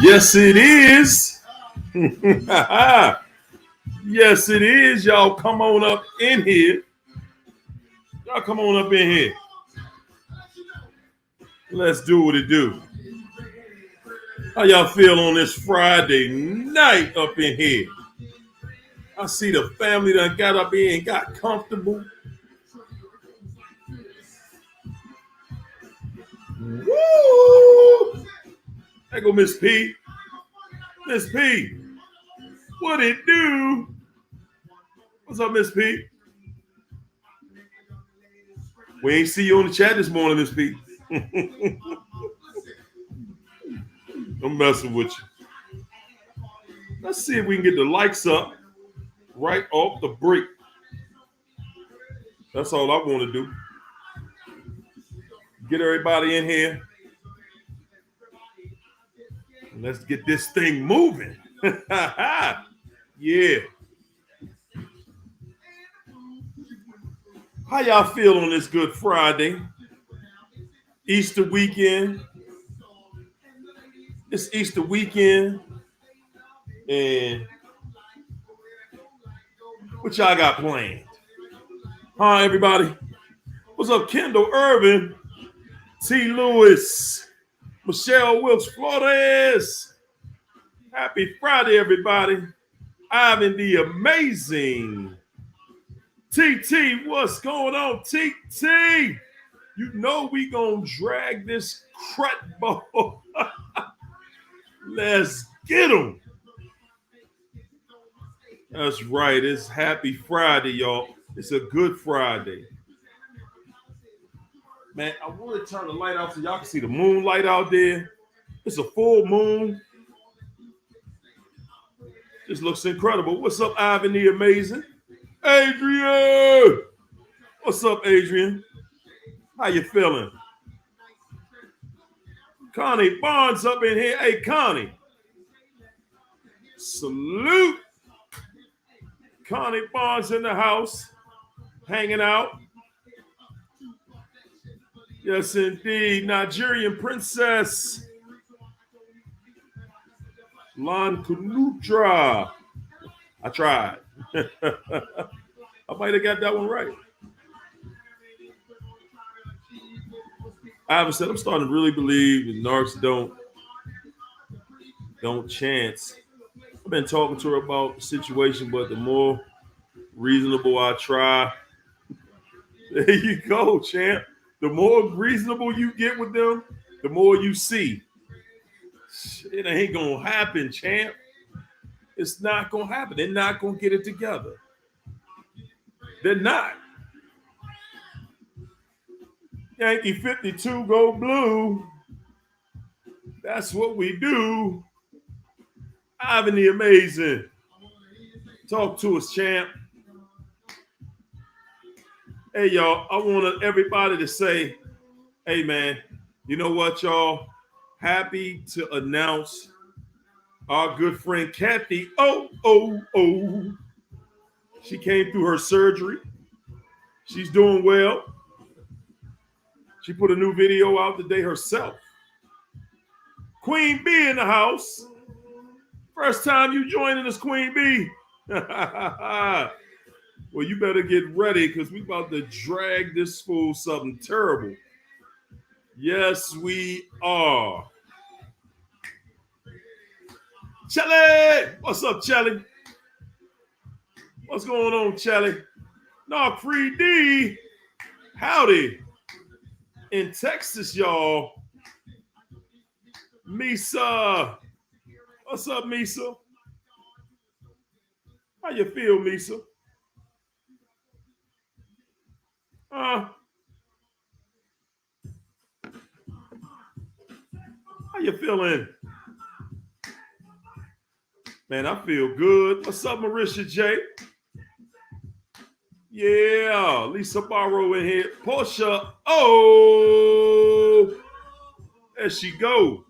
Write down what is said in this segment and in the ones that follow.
Yes, it is. Yes, it is. Y'all come on up in here. Y'all come on up in here. Let's do what it do. How y'all feel on this Friday night up in here? I see the family that got up here and got comfortable. Woo! There go Miss P. Miss P. What it do? What's up, Miss P? We ain't see you on the chat this morning, Miss P. I'm messing with you. Let's see if we can get the likes up right off the break. That's all I want to do. Get everybody in here. Let's get this thing moving. Yeah. How y'all feel on this Good Friday? Easter weekend. It's Easter weekend. And what y'all got planned? Huh, everybody? What's up, Kendall Irvin? T. Lewis. Michelle Wilkes Flores. Happy Friday, everybody. Ivan the Amazing. TT, what's going on, TT? You know we gonna drag this crut ball. Let's get them. That's right. It's Happy Friday, y'all. It's a Good Friday. Man, I want to turn the light out so y'all can see the moonlight out there. It's a full moon. This looks incredible. What's up, Ivan the Amazing? Adrian! What's up, Adrian? How you feeling? Connie Barnes up in here. Hey, Connie. Salute. Connie Barnes in the house, hanging out. Yes, indeed. Nigerian princess. Lan Kunutra. I tried. I might have got that one right. Ivan said, I'm starting to really believe that narcs don't chance. I've been talking to her about the situation, but the more reasonable I try, there you go, champ. The more reasonable you get with them, the more you see. It ain't gonna happen, champ. It's not gonna happen. They're not gonna get it together. They're not. Yankee 52 go blue. That's what we do. Ivan the Amazing. Talk to us, champ. Hey, y'all, I want everybody to say, hey, man, you know what, y'all? Happy to announce our good friend Kathy. Oh. She came through her surgery. She's doing well. She put a new video out today herself. Queen B in the house. First time you joining us, Queen B. Well, you better get ready because we about to drag this fool something terrible. Yes, we are. Chelly! What's up, Chelly? What's going on, Chelly? Narc Free D. Howdy. In Texas, y'all. Misa. What's up, Misa? How you feel, Misa? How you feeling? Man, I feel good. What's up, Marisha J? Yeah, Lisa Barrow in here. Portia. Oh, there she go.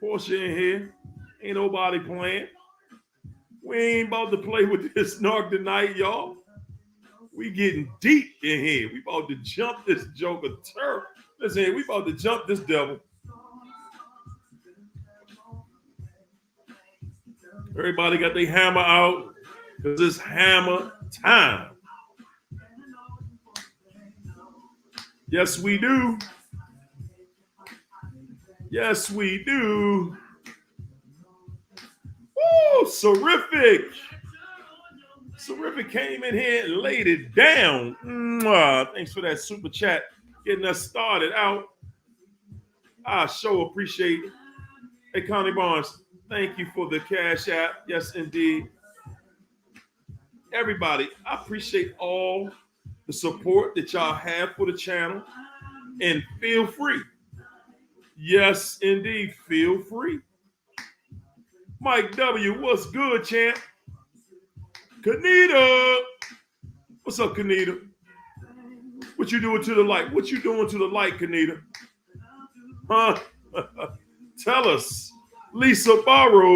Portia in here. Ain't nobody playing. We ain't about to play with this narc tonight, y'all. We getting deep in here. We about to jump this joker turf. Listen, we about to jump this devil. Everybody got their hammer out because it's hammer time. Yes, we do. Yes, we do. Woo, Terrific. Terrific came in here and laid it down. Mwah. Thanks for that super chat, getting us started out. I sure appreciate it. Hey, Connie Barnes, thank you for the Cash App. Yes, indeed. Everybody, I appreciate all the support that y'all have for the channel. And feel free. Yes, indeed, feel free. Mike W, what's good, champ? Kanita. What's up, Kanita? What you doing to the light? What you doing to the light, Kanita? Huh? Tell us. Lisa Barrow.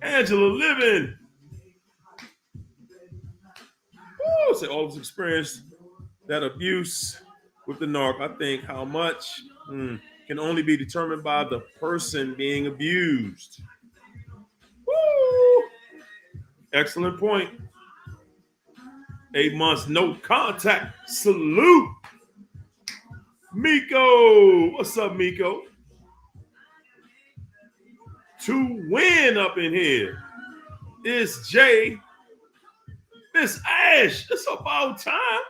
Angela Living. Woo, say all this experience, that abuse with the narc. I think how much can only be determined by the person being abused. Woo! Excellent point. 8 months, no contact. Salute. Miko. What's up, Miko? To win up in here is Jay. Miss Ash. It's about time.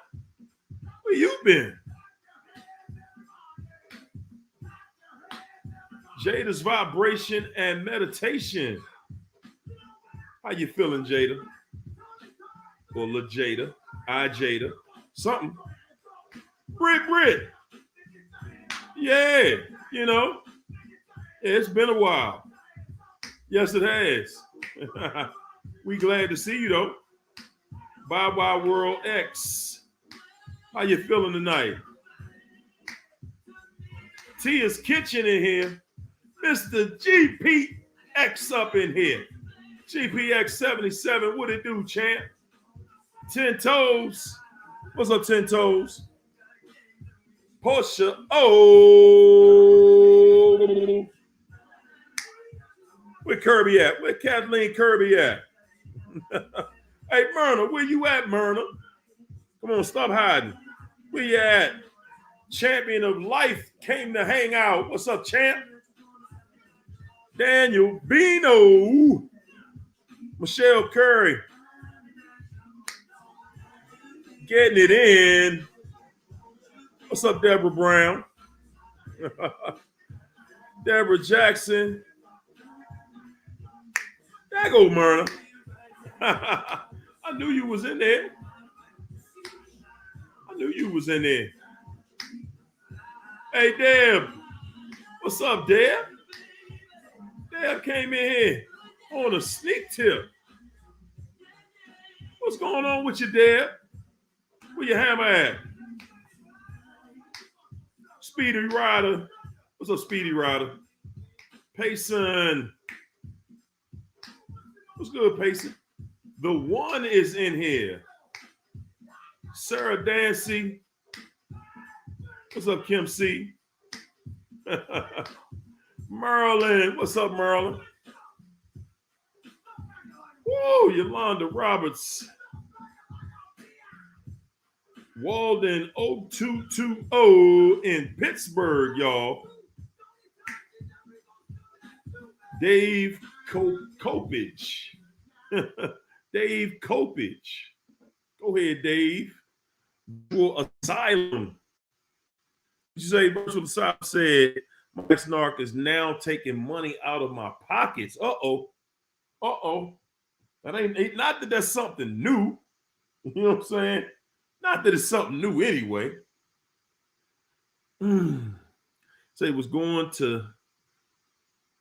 Where you been? Jada's vibration and meditation. How you feeling, Jada? Or LaJada, Jada, something. Brit. Yeah, you know, it's been a while. Yes, it has. We glad to see you, though. Bye World X. How you feeling tonight? Tia's Kitchen in here. Mr. GPX up in here. GPX 77, what it do, champ? 10 Toes. What's up, 10 Toes? Portia. Oh. Where Kirby at? Where Kathleen Kirby at? Hey, Myrna, where you at, Myrna? Come on, stop hiding. Where you at? Champion of Life came to hang out. What's up, champ? Daniel Bino. Michelle Curry. Getting it in. What's up, Deborah Brown? Deborah Jackson. There go Myrna. I knew you was in there. Hey, Deb. What's up, Deb? Deb came in here on a sneak tip. What's going on with you, Deb? Where your hammer at? Speedy Rider. What's up, Speedy Rider? Payson. What's good, Payson? The one is in here. Sarah Dancy. What's up, Kim C? Merlin. What's up, Merlin? Woo, Yolanda Roberts. Walden 0220 in Pittsburgh, y'all. Dave Kopich. Dave Kopich. Go ahead, Dave. For asylum. You say Virtual Asylum said my ex-narc is now taking money out of my pockets. Uh-oh. That ain't not that that's something new. You know what I'm saying? Not that it's something new anyway. So he was going to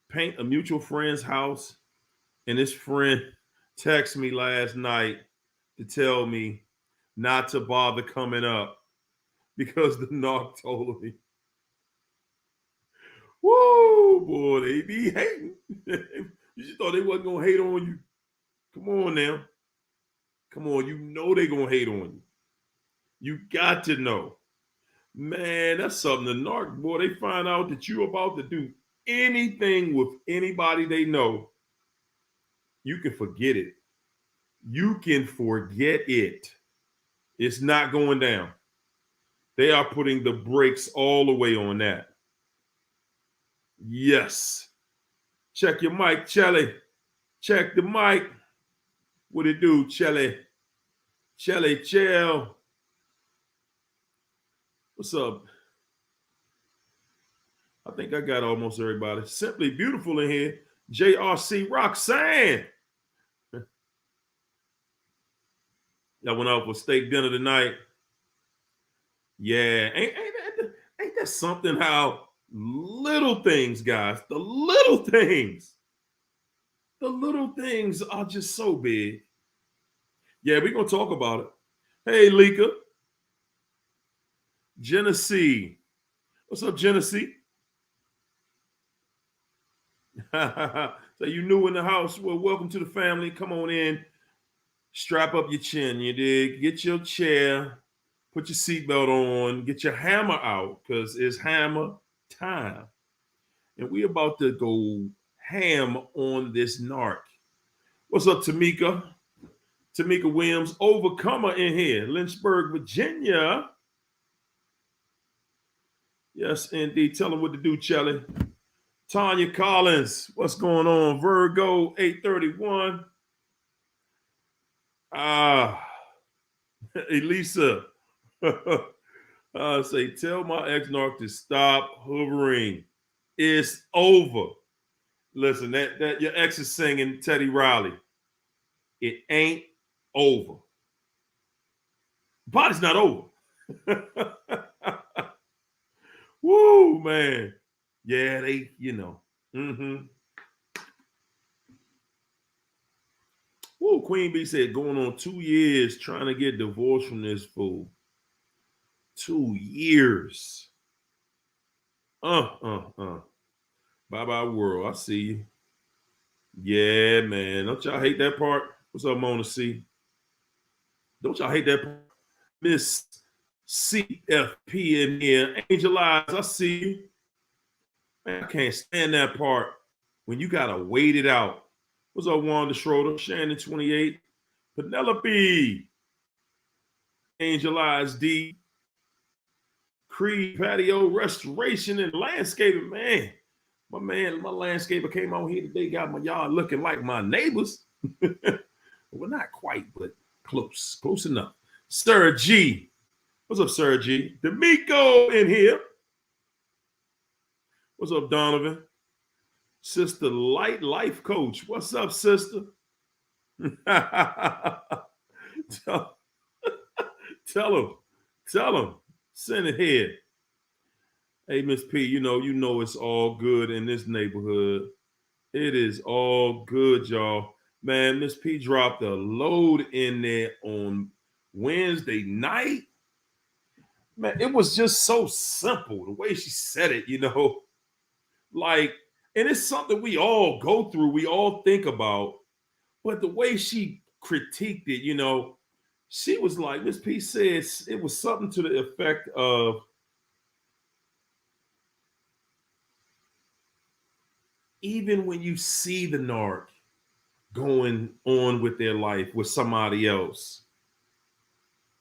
paint a mutual friend's house, and this friend texted me last night to tell me not to bother coming up because the narc told me. Whoa, boy, they be hating. You just thought they wasn't gonna hate on you. Come on now. Come on, you know they gonna hate on you. You got to know. Man, that's something. The narc, boy, they find out that you about to do anything with anybody they know, you can forget it. You can forget it. It's not going down. They are putting the brakes all the way on that. Yes. Check your mic, Chelly. Check the mic. What it do, Chelly? Chelly, Chell. What's up? I think I got almost everybody. Simply Beautiful in here. JRC Roxanne. Y'all went out for steak dinner tonight. Yeah. Ain't that something how little things, guys, the little things are just so big. Yeah, we're going to talk about it. Hey, Lika. Genesee. What's up, Genesee? So you new in the house? Well, welcome to the family. Come on in. Strap up your chin, you dig? Get your chair. Put your seatbelt on. Get your hammer out because it's hammer time. And we about to go ham on this narc. What's up, Tamika? Tamika Williams, Overcomer in here. Lynchburg, Virginia. Yes, indeed. Tell them what to do, Chelly. Tanya Collins, what's going on? Virgo 831. Elisa. Say, tell my ex-narc to stop hovering. It's over. Listen, that your ex is singing Teddy Riley. It ain't over. But it's not over. Woo, man. Yeah, they, Woo, Queen Bee said, going on 2 years trying to get divorced from this fool. 2 years. Bye-bye world. I see you. Yeah, man. Don't y'all hate that part? What's up, Mona C? Don't y'all hate that part? Miss CFP in here. Angel Eyes, I see you. Man, I can't stand that part when you gotta wait it out. What's up, Wanda Schroeder? Shannon 28. Penelope. Angel Eyes D. Creed Patio Restoration and Landscaping. Man, my landscaper came out here today, got my yard looking like my neighbors. Well, not quite, but close enough. Sir G. What's up, Sir G? D'Amico in here. What's up, Donovan? Sister Light Life Coach. What's up, sister? Tell him. Send it here. Hey, Miss P, you know it's all good in this neighborhood. It is all good, y'all. Man, Miss P dropped a load in there on Wednesday night. Man, it was just so simple, the way she said it, Like, and it's something we all go through, we all think about. But the way she critiqued it, she was like, Miss P says it was something to the effect of, even when you see the narc going on with their life with somebody else,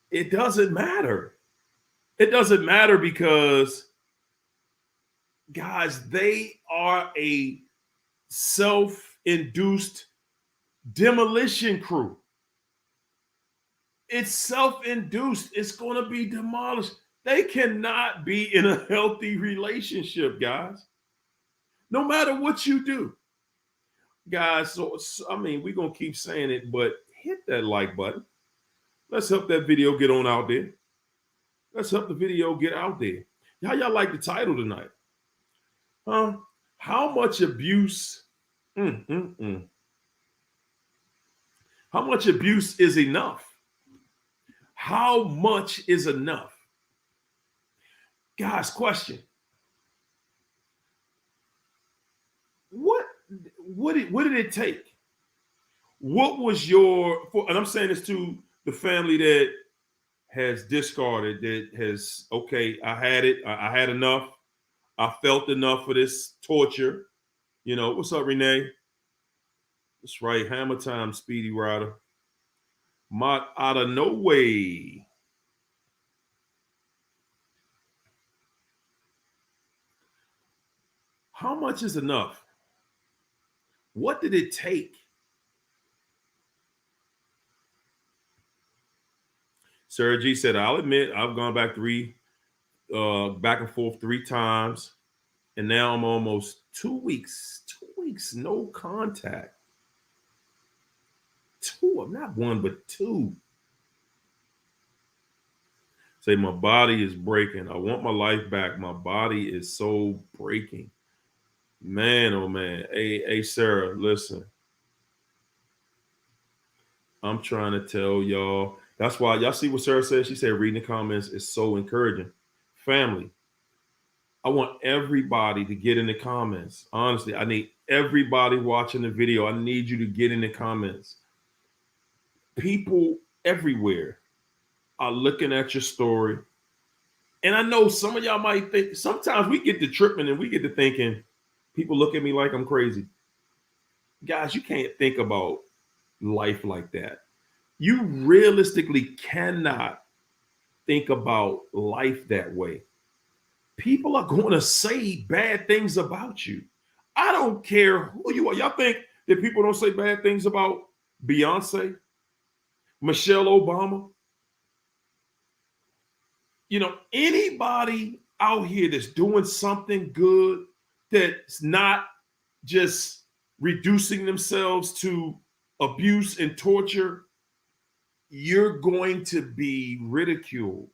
it doesn't matter. It doesn't matter because, guys, they are a self-induced demolition crew. It's self-induced. It's going to be demolished. They cannot be in a healthy relationship, guys. No matter what you do. Guys, so we're going to keep saying it, but hit that like button. Let's help that video get on out there. Let's help the video get out there. How y'all like the title tonight? Huh? How much abuse? How much abuse is enough? How much is enough? Guys, question. What did it take? What was and I'm saying this to the family that has discarded, that has, okay, I had it, I had enough. I felt enough of this torture. You know, what's up, Renee? That's right, hammer time, Speedy Rider. Mott out of no way. How much is enough? What did it take? Sergi said, I'll admit I've gone back back and forth 3 times, and now I'm almost 2 weeks. 2 weeks, no contact. 2, not 1, but 2. Say my body is breaking. I want my life back. My body is so breaking. Man, oh man. Hey, Sarah, listen. I'm trying to tell y'all. That's why y'all see what Sarah said. She said reading the comments is so encouraging. Family, I want everybody to get in the comments. Honestly, I need everybody watching the video. I need you to get in the comments. People everywhere are looking at your story. And I know some of y'all might think, sometimes we get to tripping and we get to thinking, people look at me like I'm crazy. Guys, you can't think about life like that. You realistically cannot think about life that way. People are going to say bad things about you. I don't care who you are. Y'all think that people don't say bad things about Beyonce, Michelle Obama? You know, anybody out here that's doing something good, that's not just reducing themselves to abuse and torture, you're going to be ridiculed.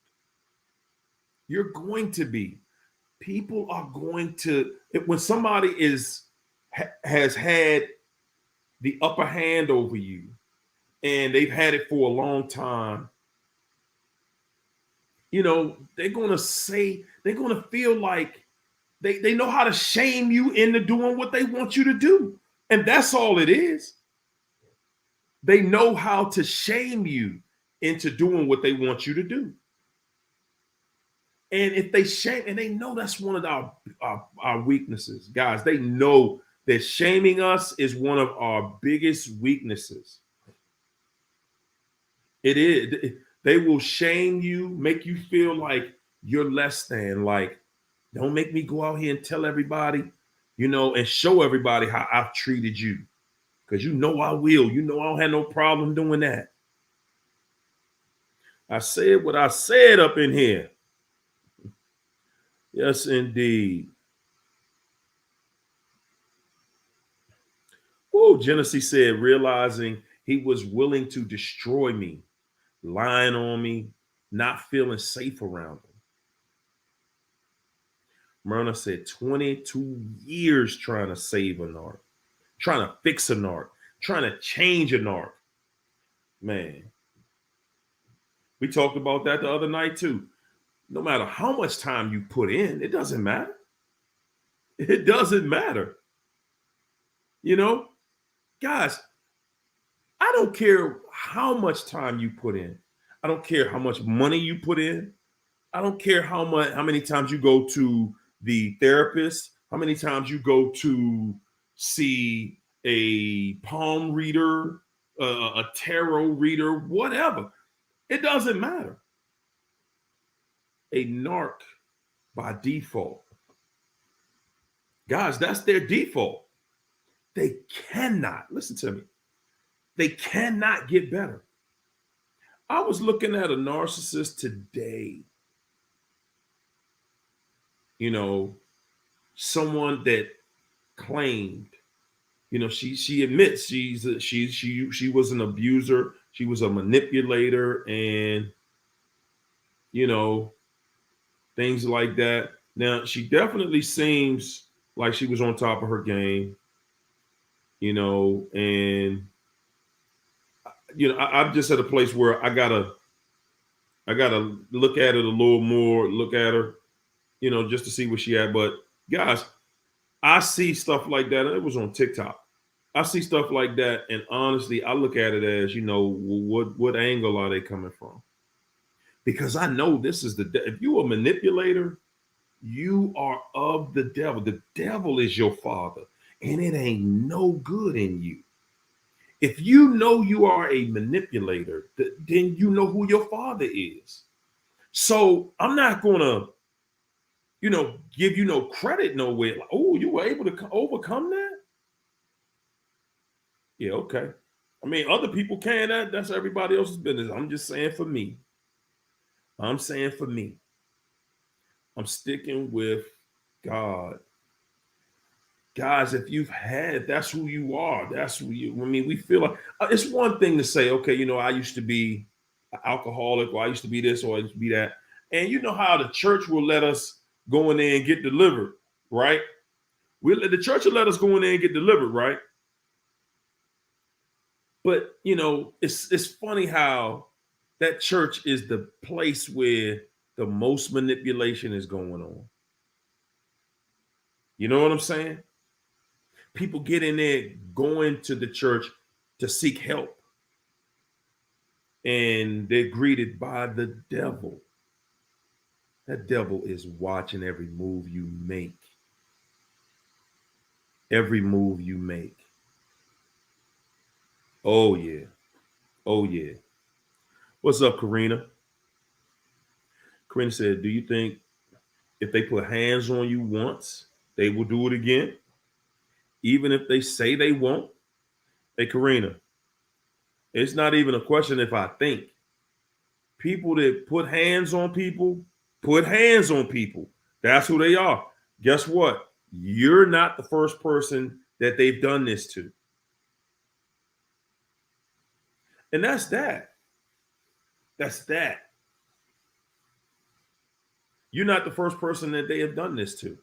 You're going to be. People are going to, when somebody has had the upper hand over you and they've had it for a long time, you know, they're going to feel like they know how to shame you into doing what they want you to do. And that's all it is. They know how to shame you into doing what they want you to do. And if they shame, and they know that's one of our weaknesses, guys, they know that shaming us is one of our biggest weaknesses. It is. They will shame you, make you feel like you're less than, like, don't make me go out here and tell everybody, you know, and show everybody how I've treated you. Because you know I will. You know I don't have no problem doing that. I said what I said up in here. Yes, indeed. Oh, Genesee said, realizing he was willing to destroy me, lying on me, not feeling safe around him. Myrna said 22 years trying to save a narc, trying to fix a narc, trying to change a narc. Man, we talked about that the other night too. No matter how much time you put in, it doesn't matter. It doesn't matter. You know, guys, I don't care how much time you put in. I don't care how much money you put in. I don't care how many times you go to the therapist, how many times you go to see a palm reader, a tarot reader, whatever. It doesn't matter. A narc by default, guys, that's their default. They cannot, listen to me, they cannot get better. I was looking at a narcissist today. You know, someone that claimed, you know, she admits she was an abuser, she was a manipulator, and you know, things like that. Now, she definitely seems like she was on top of her game, you know, and you know, I'm just at a place where I gotta look at it a little more, look at her, you know, just to see where she at. But guys, I see stuff like that. It was on TikTok. I see stuff like that, and honestly, I look at it as, you know, what angle are they coming from? Because I know this is if you're a manipulator, You are of the devil. The devil is your father, and it ain't no good in you. If you know you are a manipulator, then you know who your father is. So I'm not gonna, give you no credit nowhere. Like, oh, you were able to overcome that? Yeah, okay. I mean, other people can. That's everybody else's business. I'm just saying for me. I'm saying for me. I'm sticking with God. Guys, if you've had, that's who you are. That's who you, I mean, we feel like it's one thing to say, okay, I used to be an alcoholic, or I used to be this, or I used to be that. And you know how the church will let us go in there and get delivered, right? The church will let us go in there and get delivered, right? But it's funny how that church is the place where the most manipulation is going on. You know what I'm saying? People get in there going to the church to seek help, and they're greeted by the devil. That devil is watching every move you make. Every move you make. Oh, yeah. Oh, yeah. What's up, Karina? Karina said, do you think if they put hands on you once, they will do it again? Even if they say they won't? Hey, Karina, it's not even a question if I think. People that put hands on people, put hands on people. That's who they are. Guess what? You're not the first person that they've done this to. And that's that. That's that. You're not the first person that they have done this to.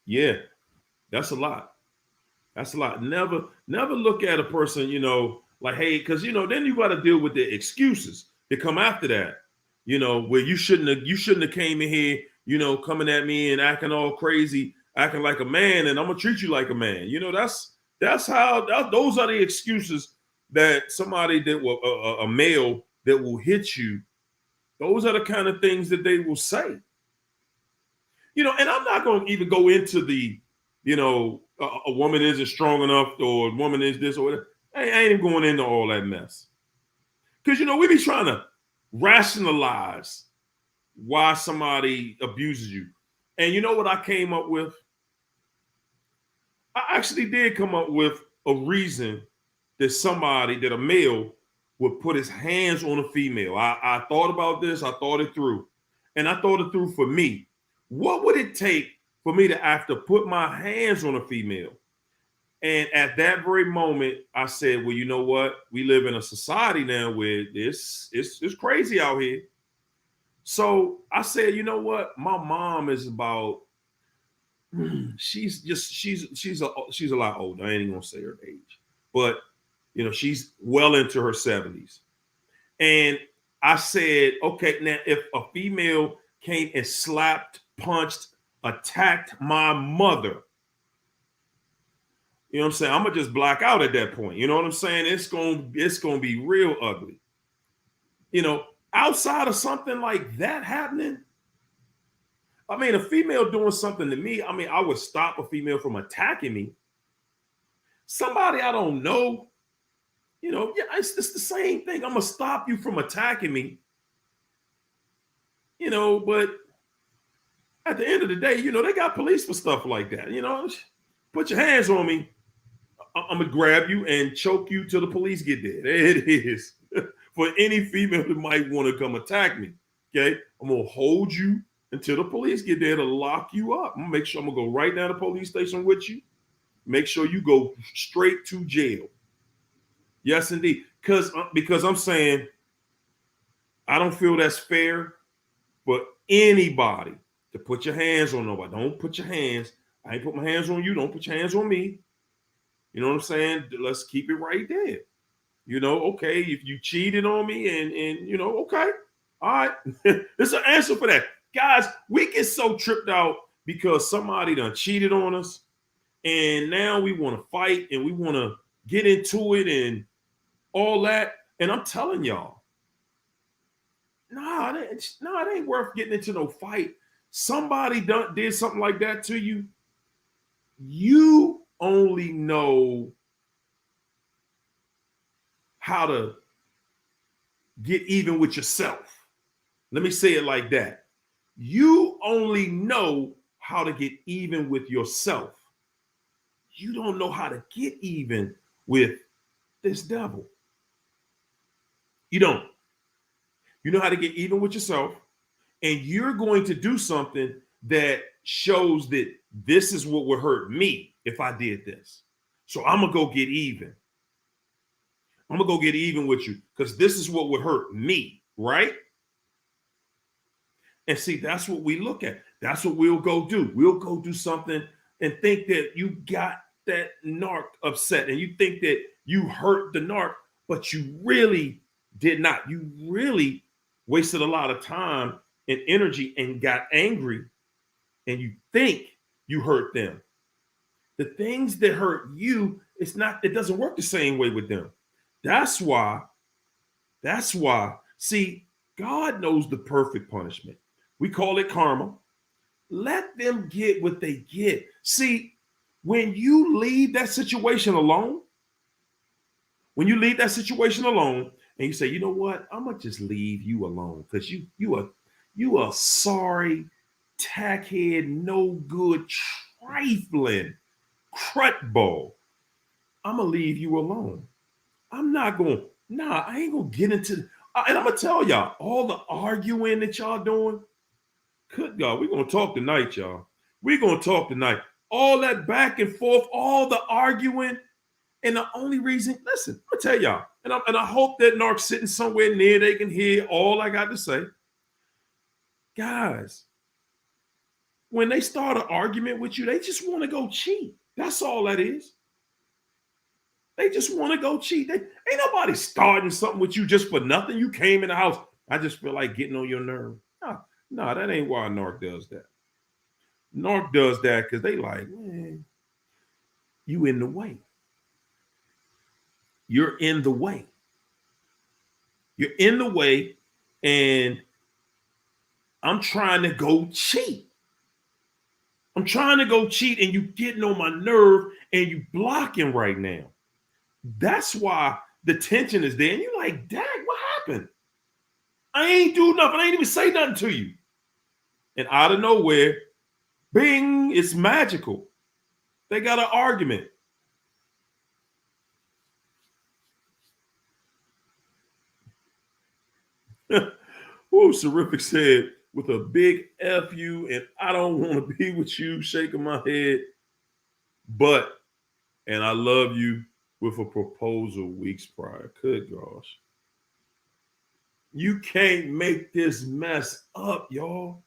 Yeah, that's a lot. That's a lot. Never look at a person, like, hey, because then you got to deal with the excuses that come after that. Where you shouldn't have came in here, coming at me and acting all crazy, acting like a man, and I'm gonna treat you like a man. Those are the excuses that somebody that will a male that will hit you. Those are the kind of things that they will say. And I'm not going to even go into the, a woman isn't strong enough, or a woman is this or whatever. I ain't even going into all that mess. Because, we be trying to rationalize why somebody abuses you. And you know what I came up with? I actually did come up with a reason that a male would put his hands on a female. I thought about this. I thought it through. And I thought it through for me. What would it take for me to have to put my hands on a female? And at that very moment, I said, well, you know what? We live in a society now where it's crazy out here. So I said, you know what? My mom is about, she's a lot older. I ain't even gonna say her age, but she's well into her 70s. And I said, okay, now if a female came and slapped, punched, attacked my mother, you know what I'm saying? I'm gonna just black out at that point. You know what I'm saying? It's gonna be real ugly. Outside of something like that happening, I mean, a female doing something to me, I mean, I would stop a female from attacking me. Somebody I don't know, yeah, it's the same thing. I'm gonna stop you from attacking me. But at the end of the day, they got police for stuff like that. Put your hands on me, I'm gonna grab you and choke you till the police get there. There it is. For any female that might want to come attack me, okay, I'm gonna hold you until the police get there to lock you up. I'm gonna make sure I'm gonna go right down to the police station with you. Make sure you go straight to jail. Yes, indeed. Because I'm saying I don't feel that's fair for anybody to put your hands on nobody. Don't put your hands. I ain't put my hands on you. Don't put your hands on me. You know what I'm saying? Let's keep it right there. Okay, if you cheated on me and okay. All right. There's an answer for that. Guys, we get so tripped out because somebody done cheated on us. And now we want to fight and we want to get into it and all that. And I'm telling y'all, nah, it ain't worth getting into no fight. Somebody did something like that to you. You only know how to get even with yourself. Let me say it like that. You only know how to get even with yourself. You don't know how to get even with this devil. You don't. You know how to get even with yourself, and you're going to do something that shows that this is what would hurt me if I did this. So I'm going to go get even. I'm going to go get even with you because this is what would hurt me, right? And see, that's what we look at. That's what we'll go do. We'll go do something and think that you got that narc upset and you think that you hurt the narc, but you really did not. You really wasted a lot of time and energy and got angry, and you think you hurt them. The things that hurt you, it doesn't work the same way with them. That's why, see, God knows the perfect punishment. We call it karma. Let them get what they get. See, when you leave that situation alone, and you say, you know what, I'm gonna just leave you alone because you are sorry, tackhead, no good, trifling, crutball. I'm gonna leave you alone. I ain't gonna get into, and I'm gonna tell y'all, all the arguing that y'all doing, good God, we're gonna talk tonight, y'all. We're gonna talk tonight. All that back and forth, all the arguing, and the only reason, listen, I'm gonna tell y'all, and I hope that narc's sitting somewhere near they can hear all I got to say. Guys, when they start an argument with you, they just want to go cheat. That's all that is. They just want to go cheat. Ain't nobody starting something with you just for nothing. You came in the house. I just feel like getting on your nerve. No, that ain't why a narc does that. Narc does that because they like, man, you in the way. You're in the way. You're in the way, and I'm trying to go cheat. I'm trying to go cheat, and you getting on my nerve, and you blocking right now. That's why the tension is there. And you're like, dang, what happened? I ain't do nothing. I ain't even say nothing to you. And out of nowhere, bing, it's magical. They got an argument. Oh, Serific said, with a big F you, and I don't want to be with you, shaking my head. But, and I love you with a proposal weeks prior. Good gosh. You can't make this mess up, y'all.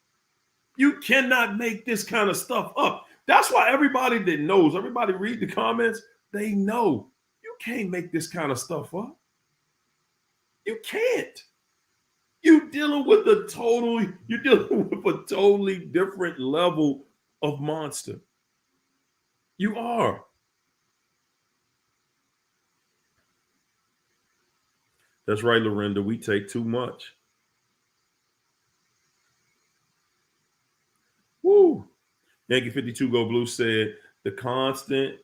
You cannot make this kind of stuff up. That's why everybody that knows, everybody read the comments, they know you can't make this kind of stuff up. You can't. You're dealing with a totally different level of monster. You are. That's right, Lorinda. We take too much. Woo. Yankee 52 Go Blue said the constant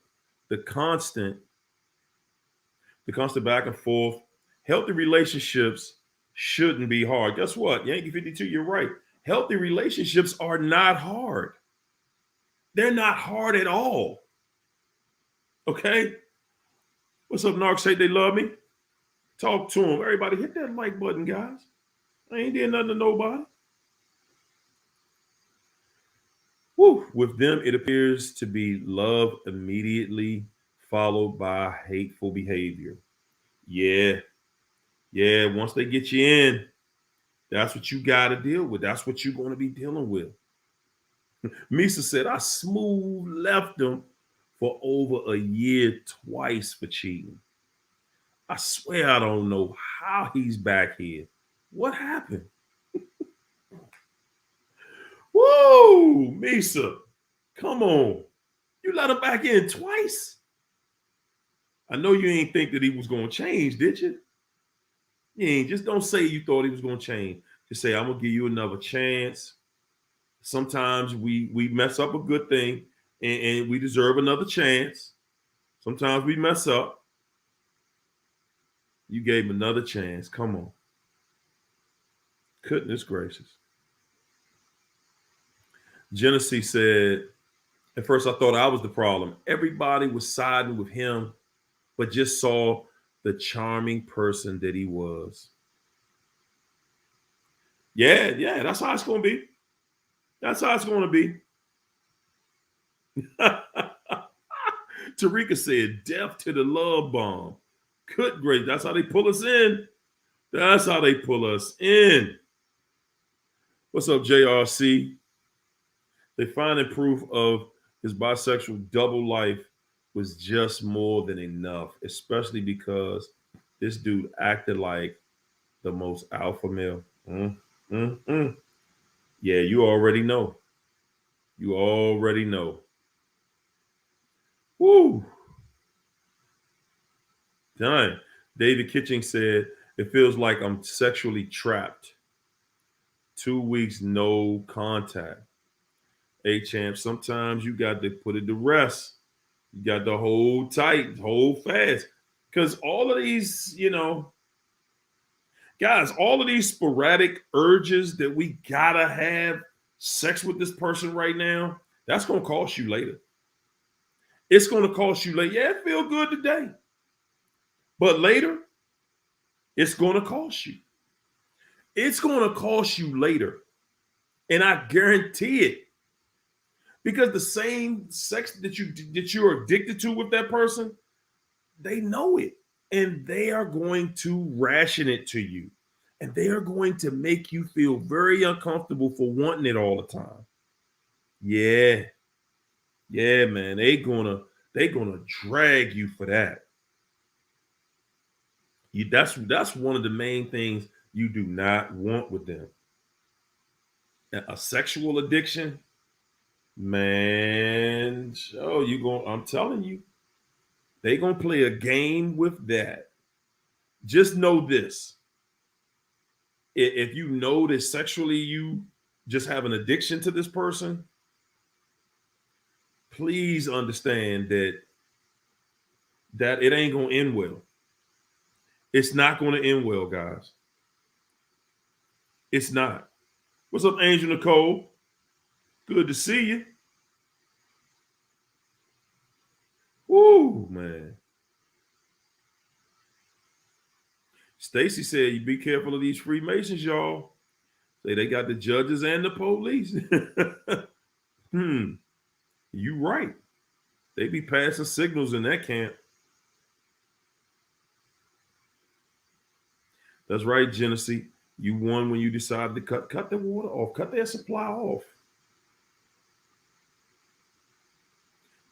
back and forth, healthy relationships shouldn't be hard. Guess what? Yankee 52, you're right. Healthy relationships are not hard. They're not hard at all. Okay? What's up, Narc? Say they love me. Talk to them. Everybody hit that like button, guys. I ain't did nothing to nobody. Woo. With them, it appears to be love immediately followed by hateful behavior. Yeah. Once they get you in, that's what you got to deal with. That's what you're going to be dealing with. Misa said, I smooth left him for over a year twice for cheating. I swear I don't know how he's back here. What happened? Whoa, Misa, come on. You let him back in twice? I know you ain't think that he was going to change, did you? You ain't, just don't say you thought he was going to change. to say, I'm gonna give you another chance. Sometimes we mess up a good thing and we deserve another chance. Sometimes we mess up. You gave him another chance. Come on. Goodness gracious. Genesee said, at first I thought I was the problem. Everybody was siding with him, but just saw the charming person that he was. Yeah, that's how it's going to be. That's how it's going to be. Tarika said, death to the love bomb. Good great. That's how they pull us in. That's how they pull us in. What's up, JRC? They finding proof of his bisexual double life was just more than enough, especially because this dude acted like the most alpha male. Yeah, you already know. You already know. Woo. Done. David Kitching said, it feels like I'm sexually trapped. 2 weeks, no contact. Hey, champ, sometimes you got to put it to rest. You got to hold tight, hold fast. Because all of these, guys, all of these sporadic urges that we got to have sex with this person right now, that's going to cost you later. It's going to cost you later. Yeah, it feel good today. But later, it's going to cost you. It's going to cost you later. And I guarantee it. Because the same sex that you're addicted to with that person, they know it. And they are going to ration it to you. And they are going to make you feel very uncomfortable for wanting it all the time. Yeah. Yeah, man. They're gonna drag you for that. That's one of the main things you do not want with them. A sexual addiction, man. I'm telling you, they're gonna play a game with that. Just know this. If you know that sexually you just have an addiction to this person, please understand that it ain't gonna end well. It's not gonna end well, guys. It's not. What's up, Angel Nicole? Good to see you. Woo, man. Stacy said, you be careful of these Freemasons, y'all. Say they got the judges and the police. You right. They be passing signals in that camp. That's right, Genesee. You won when you decided to cut the water off, cut their supply off.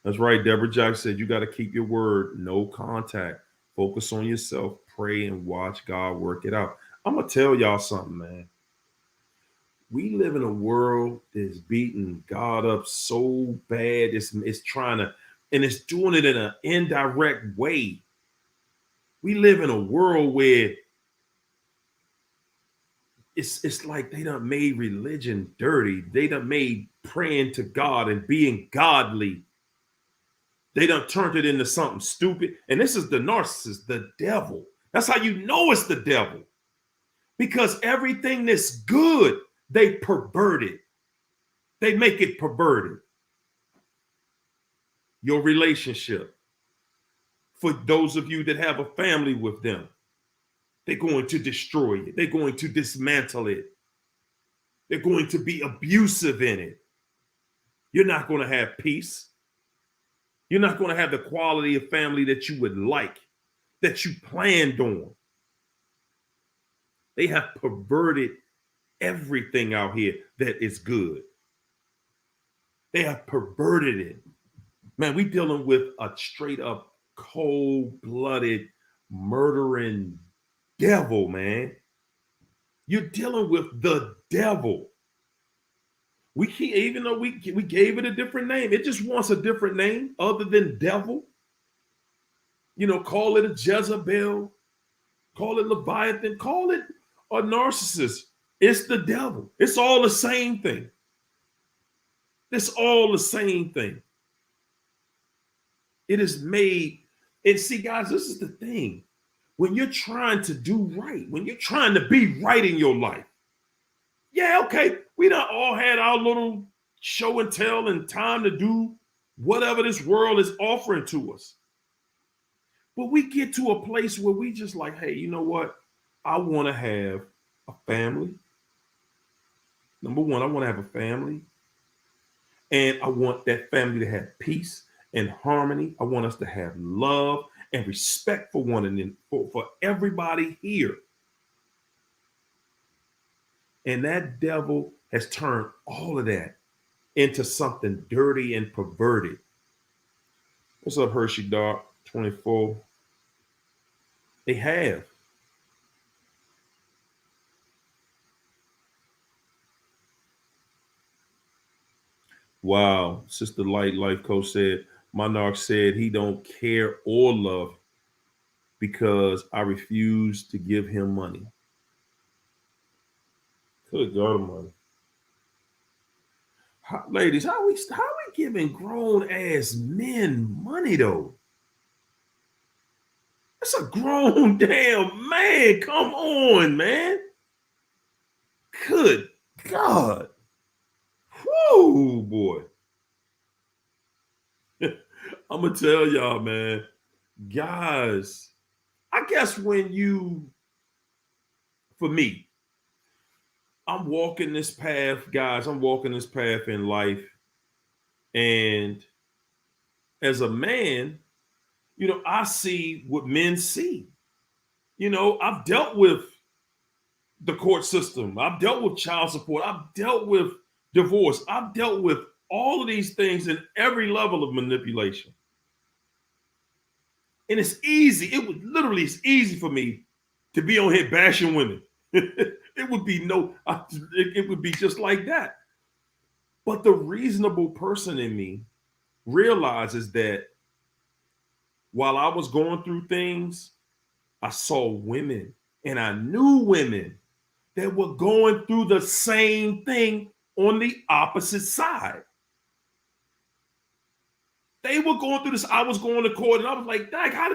That's right. Deborah Jack said, you got to keep your word. No contact. Focus on yourself. Pray and watch God work it out. I'm going to tell y'all something, man. We live in a world that's beating God up so bad. It's trying to, and it's doing it in an indirect way. We live in a world where it's like they done made religion dirty. They done made praying to God and being godly. They done turned it into something stupid. And this is the narcissist, the devil. That's how you know it's the devil. Because everything that's good, they pervert it. They make it perverted. Your relationship. For those of you that have a family with them, they're going to destroy it. They're going to dismantle it. They're going to be abusive in it. You're not going to have peace. You're not going to have the quality of family that you would like, that you planned on. They have perverted everything out here that is good. They have perverted it. Man, we dealing with a straight up cold-blooded murdering devil, man. You're dealing with the devil. We can't, even though we gave it a different name, it just wants a different name other than devil. Call it a Jezebel, call it Leviathan, call it a narcissist. It's the devil. It's all the same thing. It's all the same thing. It is made. And see, guys, this is the thing. When you're trying to do right, when you're trying to be right in your life, yeah, okay, we done all had our little show and tell and time to do whatever this world is offering to us. But we get to a place where we just like, hey, you know what? I want to have a family. Number one, I want to have a family. And I want that family to have peace and harmony. I want us to have love and respect for one another, for everybody here. And that devil has turned all of that into something dirty and perverted. What's up, Hershey Dark 24? They have. Wow. Sister Light Life Coach said, my narc said he don't care or love because I refuse to give him money. Good God Almighty. Ladies, how we giving grown ass men money though? That's a grown damn man. Come on, man. Good God. Whoo, boy. I'm gonna tell y'all, man, guys, I guess for me, I'm walking this path, guys. I'm walking this path in life. And as a man, I see what men see. I've dealt with the court system. I've dealt with child support. I've dealt with divorce. I've dealt with all of these things in every level of manipulation. And it's easy. It's easy for me to be on here bashing women. It would be just like that. But the reasonable person in me realizes that while I was going through things, I saw women and I knew women that were going through the same thing on the opposite side. They were going through this. I was going to court and I was like, Dag, how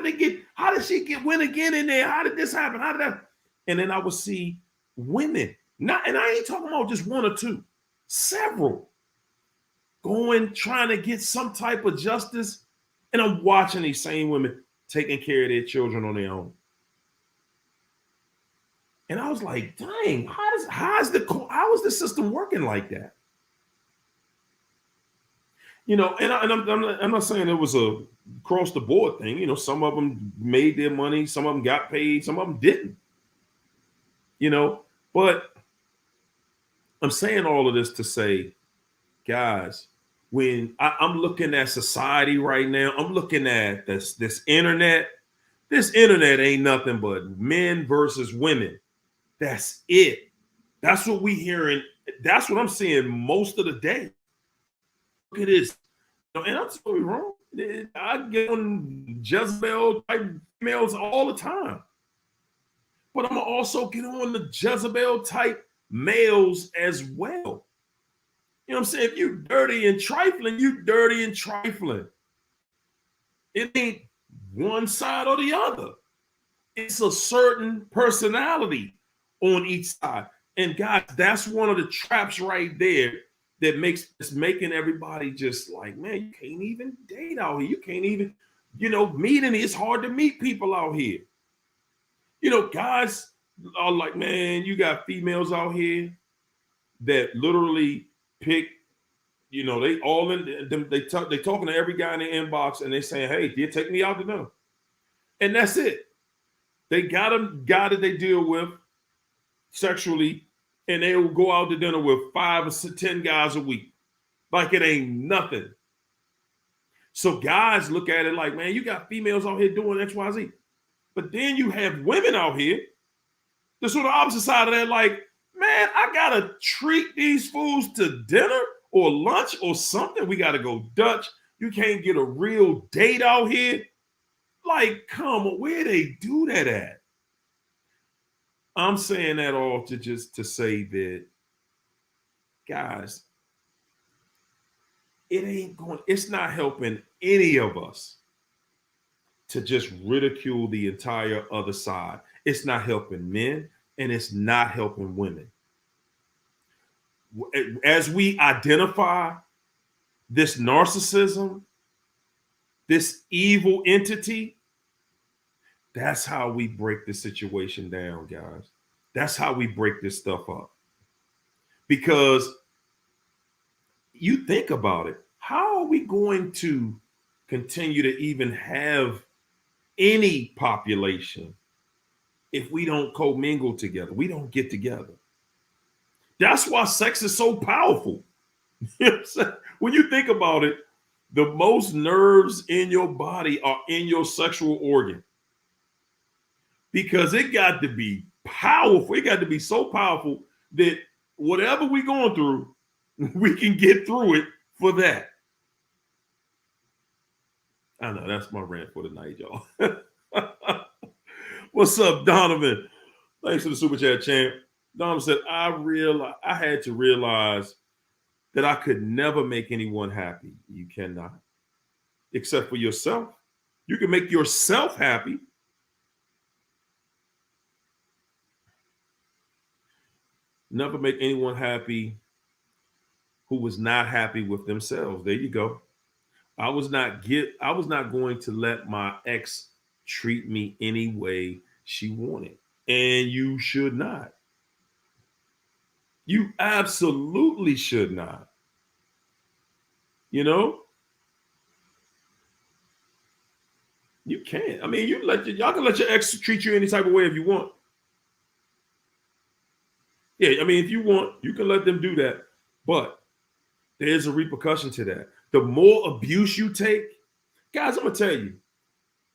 did she win again in there? How did this happen? How did that? And then I would see women, and I ain't talking about just one or two, several, trying to get some type of justice. And I'm watching these same women taking care of their children on their own. And I was like, dang, how is the system working like that? And I'm not saying it was a across the board thing. Some of them made their money, some of them got paid, some of them didn't. But I'm saying all of this to say, guys, when I'm looking at society right now, I'm looking at this internet. This internet ain't nothing but men versus women. That's it. That's what we hearing. That's what I'm seeing most of the day. Look at this. And I'm totally wrong. I get on Jezebel type females all the time. But I'm going to also get on the Jezebel type males as well. You know what I'm saying? If you're dirty and trifling, you dirty and trifling. It ain't one side or the other. It's a certain personality on each side. And guys, that's one of the traps right there that it's making everybody just like, man, you can't even date out here. You can't even, meet any. It's hard to meet people out here. Guys are like, man, you got females out here that literally pick, they all in them. They talking to every guy in the inbox and they saying, hey, do you take me out to dinner? And that's it. They got a guy that they deal with sexually, and they will go out to dinner with 5 or 10 guys a week. Like it ain't nothing. So guys look at it like, man, you got females out here doing X, Y, Z. But then you have women out here, the sort of opposite side of that, like, man, I gotta treat these fools to dinner or lunch or something. We gotta go Dutch. You can't get a real date out here. Like, come on, where they do that at? I'm saying that all to say that, guys, it's not helping any of us to just ridicule the entire other side. It's not helping men and it's not helping women. As we identify this narcissism, this evil entity, that's how we break the situation down, guys. That's how we break this stuff up. Because you think about it, how are we going to continue to even have any population if we don't commingle together? We don't get together. That's why sex is so powerful. You know what I'm saying? When you think about it, the most nerves in your body are in your sexual organ, because it got to be powerful. It got to be so powerful that whatever we're going through, we can get through it for that. I know that's my rant for tonight, y'all. What's up, Donovan? Thanks for the super chat, champ. Donovan said, I had to realize that I could never make anyone happy. You cannot, except for yourself. You can make yourself happy. Never make anyone happy who was not happy with themselves. There you go. I was not going to let my ex treat me any way she wanted. And you should not. You absolutely should not. You know? You can't. I mean, y'all can let your ex treat you any type of way if you want. Yeah, I mean, if you want, you can let them do that. But there's a repercussion to that. The more abuse you take, guys, I'm going to tell you,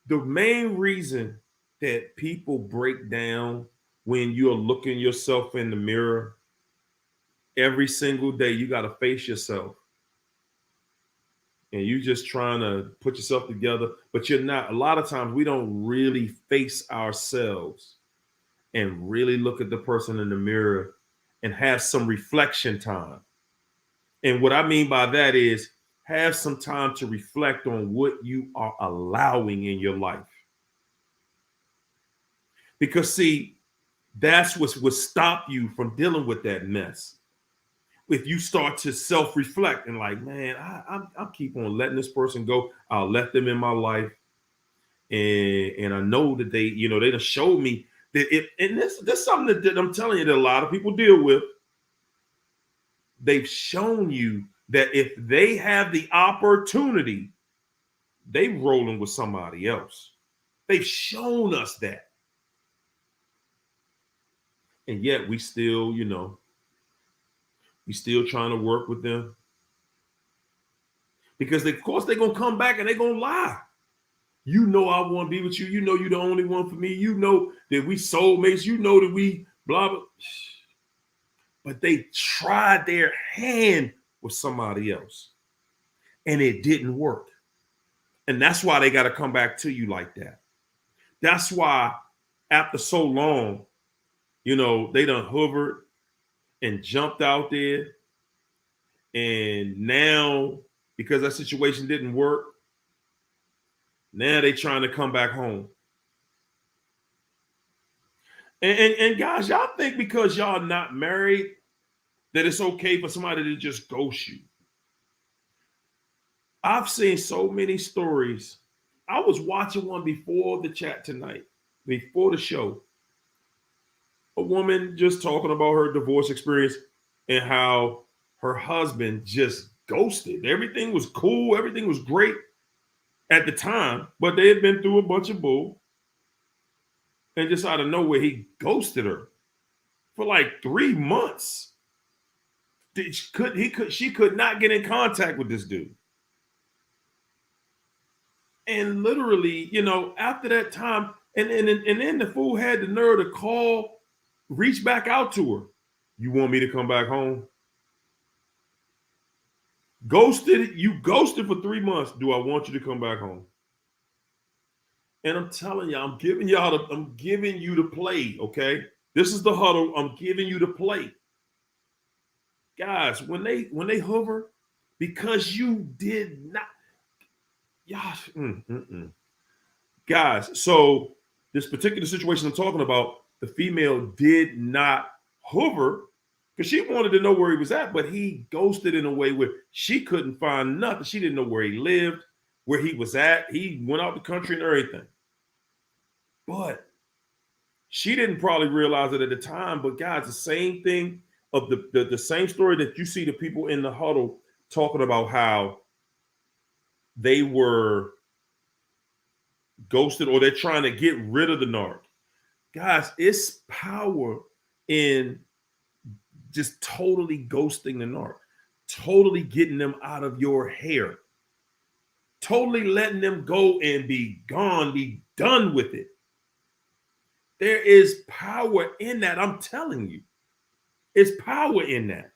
the main reason that people break down when you're looking yourself in the mirror every single day, you got to face yourself. And you're just trying to put yourself together, but you're not. A lot of times we don't really face ourselves and really look at the person in the mirror and have some reflection time. And what I mean by that is have some time to reflect on what you are allowing in your life. Because see, that's what would stop you from dealing with that mess. If you start to self-reflect and like, man, I'll keep on letting this person go. I'll let them in my life. And I know that they done showed me that this is something that I'm telling you that a lot of people deal with. They've shown you that if they have the opportunity, they rolling with somebody else. They've shown us that. And yet we still, we still trying to work with them. Because of course they're going to come back and they're going to lie. You know I want to be with you. You know you're the only one for me. You know that we soulmates. You know that we blah, blah. But they tried their hand with somebody else. And it didn't work. And that's why they got to come back to you like that. That's why after so long, they done hovered and jumped out there. And now, because that situation didn't work, now they trying to come back home. And guys, y'all think because y'all not married that it's okay for somebody to just ghost you. I've seen so many stories. I was watching one before the chat tonight, before the show. A woman just talking about her divorce experience and how her husband just ghosted. Everything was cool. Everything was great at the time, but they had been through a bunch of bull. And just out of nowhere, he ghosted her for like 3 months. She could not get in contact with this dude. And literally, after that time, and then the fool had the nerve to call, reach back out to her. You want me to come back home? You ghosted for 3 months. Do I want you to come back home? And I'm telling you, I'm giving you the play, okay? This is the huddle. I'm giving you the play. Guys, when they hover, because you did not, gosh, guys. So this particular situation I'm talking about, the female did not hover because she wanted to know where he was at, but he ghosted in a way where she couldn't find nothing. She didn't know where he lived, where he was at. He went out the country and everything. But she didn't probably realize it at the time. But guys, the same thing of the same story that you see the people in the huddle talking about how they were ghosted or they're trying to get rid of the narc. Guys, it's power in just totally ghosting the narc, totally getting them out of your hair, totally letting them go and be gone, be done with it. There is power in that. I'm telling you, it's power in that.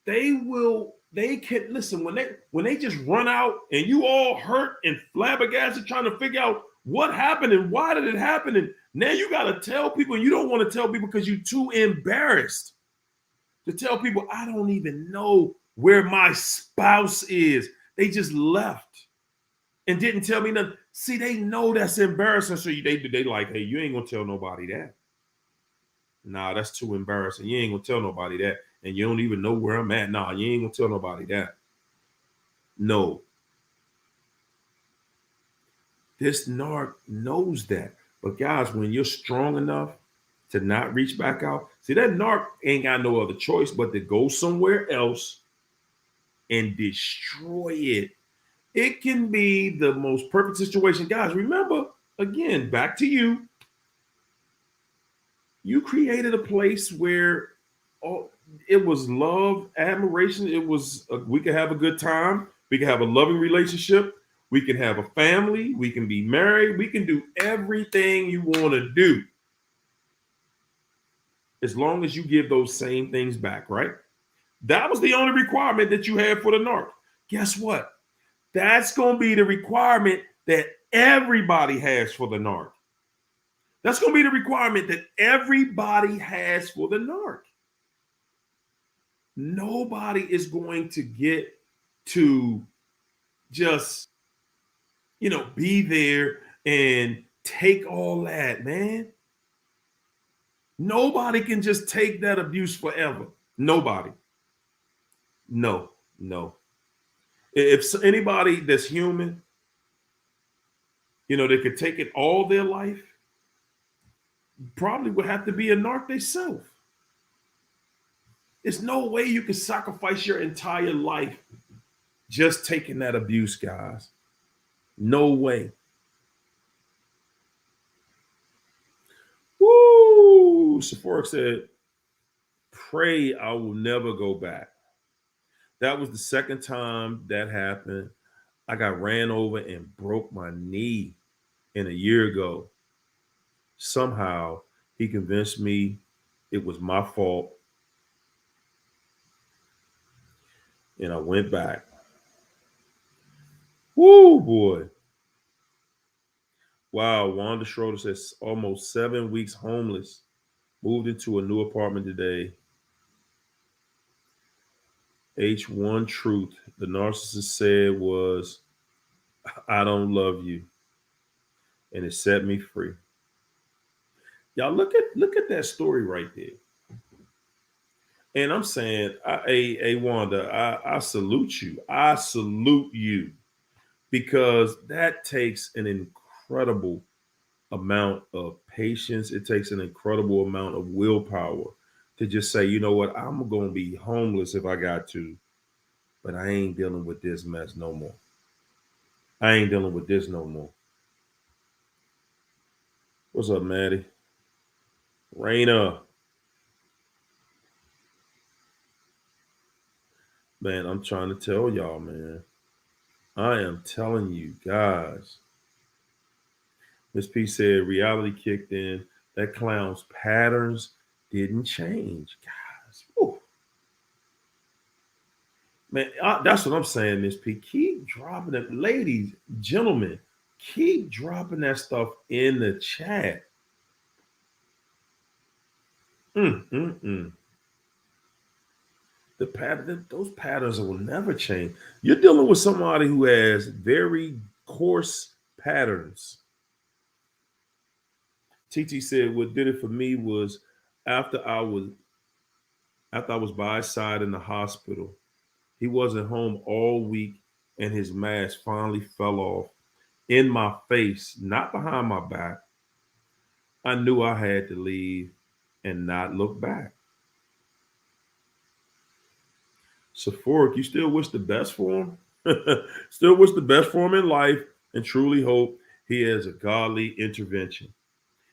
They can listen when they just run out and you all hurt and flabbergasted trying to figure out what happened and why did it happen. And now you got to tell people and you don't want to tell people because you're too embarrassed to tell people, I don't even know where my spouse is. They just left and didn't tell me nothing. See, they know that's embarrassing. So they like, hey, you ain't gonna tell nobody that. Nah, that's too embarrassing. You ain't gonna tell nobody that. And you don't even know where I'm at. Nah, you ain't gonna tell nobody that. No. This narc knows that. But guys, when you're strong enough to not reach back out, see, that narc ain't got no other choice but to go somewhere else and destroy it. It can be the most perfect situation. Guys, remember, again, back to you. You created a place where it was love, admiration. It was, we could have a good time. We can have a loving relationship. We can have a family. We can be married. We can do everything you want to do. As long as you give those same things back, right? That was the only requirement that you had for the narc. Guess what? That's going to be the requirement that everybody has for the narc. That's going to be the requirement that everybody has for the narc. Nobody is going to get to just, be there and take all that, man. Nobody can just take that abuse forever. Nobody. No. If anybody that's human, they could take it all their life, probably would have to be a narc themselves. There's no way you can sacrifice your entire life just taking that abuse, guys. No way. Woo! Sephora said, pray I will never go back. That was the second time that happened. I got ran over and broke my knee a year ago. Somehow he convinced me it was my fault. And I went back. Woo, boy. Wow, Wanda Schroeder says almost 7 weeks homeless. Moved into a new apartment today. H1 truth the narcissist said was, I don't love you. And it set me free. Y'all look at that story right there. And I'm saying, Wanda, I salute you. I salute you because that takes an incredible amount of patience. It takes an incredible amount of willpower to just say, you know what, I'm going to be homeless if I got to, but I ain't dealing with this mess no more. I ain't dealing with this no more. What's up, Maddie? Raina. Man, I'm trying to tell y'all, man. I am telling you guys. Miss P said reality kicked in. That clown's patterns didn't change, guys. Woo. Man, that's what I'm saying, Miss P. Keep dropping it. Ladies, gentlemen, keep dropping that stuff in the chat. Mm, mm, mm. The pattern, those patterns will never change. You're dealing with somebody who has very coarse patterns. TT said what did it for me was after I was after I was by his side in the hospital. He wasn't home all week and his mask finally fell off in my face, not behind my back. I knew I had to leave and not look back. Sephora, you still wish the best for him? Still wish the best for him in life and truly hope he has a godly intervention.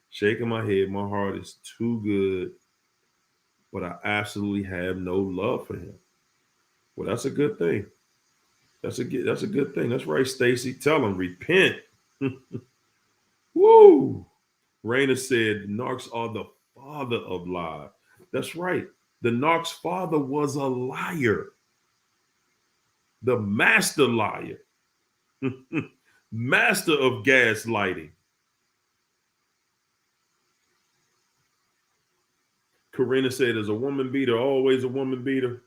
Shaking my head, my heart is too good, but I absolutely have no love for him. Well, that's a good thing. That's a good thing. That's right, Stacy. Tell him repent. Woo! Raina said narcs are the father of lies. That's right. The narc's father was a liar, the master liar, master of gaslighting. Karina said, "Is a woman beater always a woman beater?"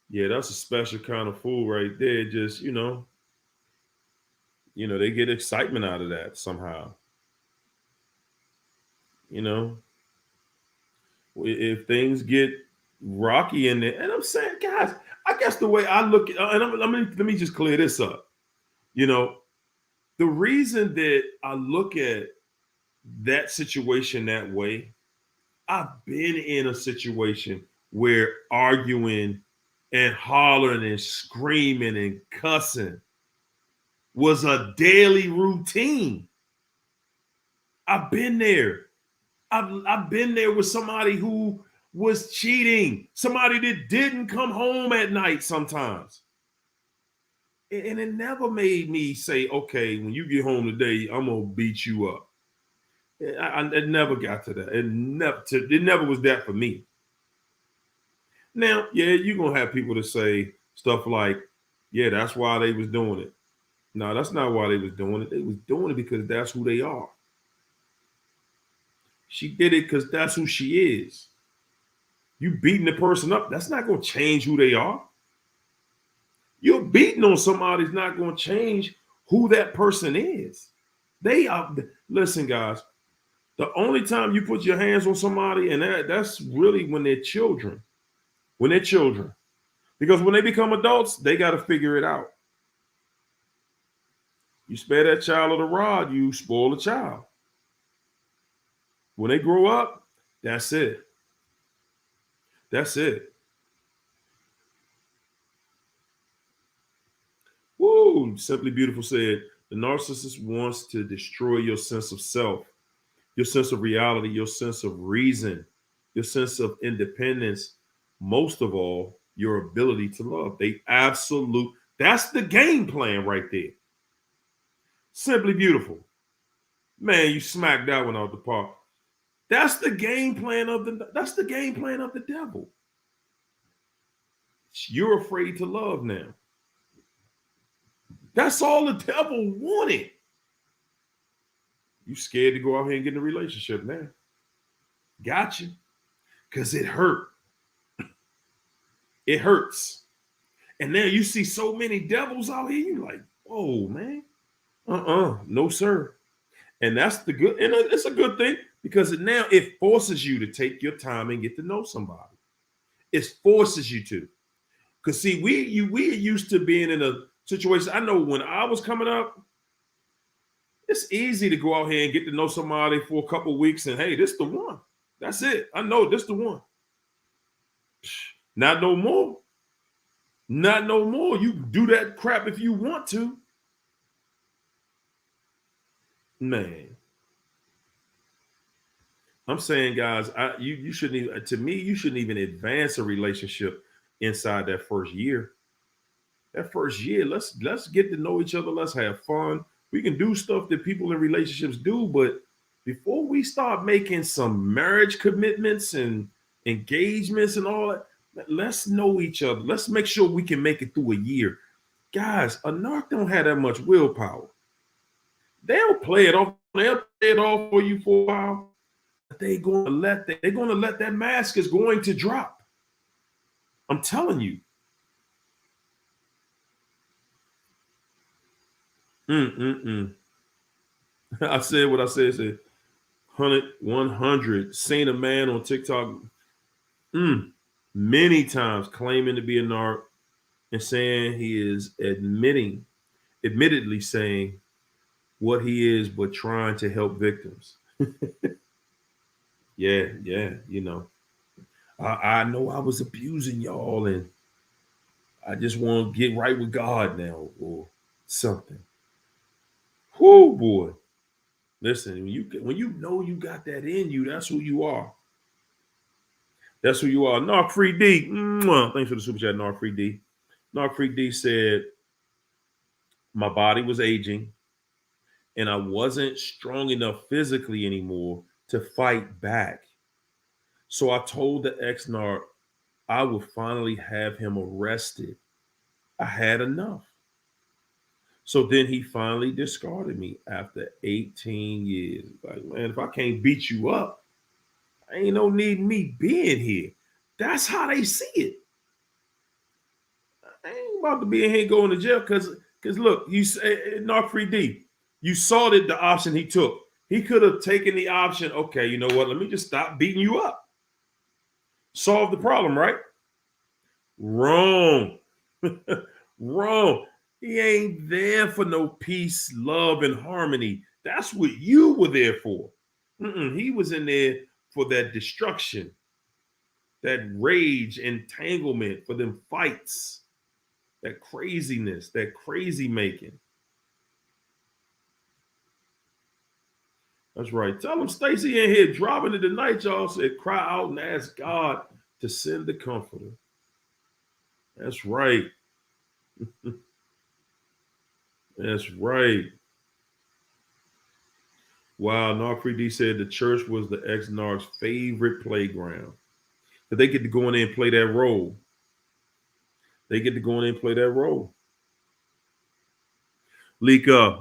Yeah, that's a special kind of fool right there. Just they get excitement out of that somehow. You know, if things get rocky in there, and I'm saying, guys, I guess the way I look at, and let me just clear this up. You know, the reason that I look at that situation that way, I've been in a situation where arguing and hollering and screaming and cussing was a daily routine. I've been there. I've been there with somebody who was cheating, somebody that didn't come home at night sometimes. And it never made me say, okay, when you get home today, I'm gonna beat you up. It never got to that. It never was that for me. Now, yeah, you're gonna have people to say stuff like, yeah, that's why they was doing it. No, that's not why they was doing it. They was doing it because that's who they are. She did it because that's who she is. You beating the person up, that's not gonna change who they are. You're beating on somebody's not gonna change who that person is. They are listen, guys. The only time you put your hands on somebody, and that's really when they're children. When they're children. Because when they become adults, they got to figure it out. You spare that child of the rod, you spoil the child. When they grow up, that's it. That's it. Woo! Simply Beautiful said, the narcissist wants to destroy your sense of self, your sense of reality, your sense of reason, your sense of independence, most of all, your ability to love. That's the game plan right there. Simply Beautiful. Man, you smacked that one out the park. That's the game plan of the devil. You're afraid to love now. That's all the devil wanted. You scared to go out here and get in a relationship now. Got you. Because it hurt. It hurts. And now you see so many devils out here, you're like, whoa, man. No, sir. And that's the good, and it's a good thing because now it forces you to take your time and get to know somebody. It forces you to. Because see, we are used to being in a situation. I know when I was coming up, it's easy to go out here and get to know somebody for a couple of weeks and hey, this the one. That's it. I know this the one. Not no more. Not no more. You do that crap if you want to. Man. I'm saying, guys, you shouldn't even, to me, you shouldn't even advance a relationship inside that first year. That first year, let's get to know each other. Let's have fun. We can do stuff that people in relationships do, but before we start making some marriage commitments and engagements and all that, let's know each other. Let's make sure we can make it through a year. Guys, a narc don't have that much willpower. They'll play it off. They'll play it off for you for a while. they're going to let that mask is going to drop. I'm telling you. I said what I said. I said 100. Seen a man on TikTok many times claiming to be a narc and saying he is admittedly saying what he is, but trying to help victims. Yeah, you know. I know I was abusing y'all and I just want to get right with God now or something. Whoo, boy. Listen, when you know you got that in you, that's who you are. That's who you are. Narc Free D. Thanks for the super chat, Narc Free D. Narc Free D said, my body was aging and I wasn't strong enough physically anymore to fight back. So I told the ex-narc I would finally have him arrested. I had enough. So then he finally discarded me after 18 years. Like, man, if I can't beat you up, ain't no need me being here. That's how they see it. I ain't about to be in here going to jail because look, you say Narc Free D, you saw that the option he took. He could have taken the option, okay, you know what? Let me just stop beating you up. Solve the problem, right? Wrong. Wrong. He ain't there for no peace, love, and harmony. That's what you were there for. He was in there for that destruction, that rage, entanglement, for them fights, that craziness, that crazy making. That's right. Tell them Stacy in here dropping it tonight, y'all. Said cry out and ask God to send the comforter. That's right. That's right. Wow, Narc 3D said the church was the ex-narc's favorite playground. But they get to go in there and play that role. Lika,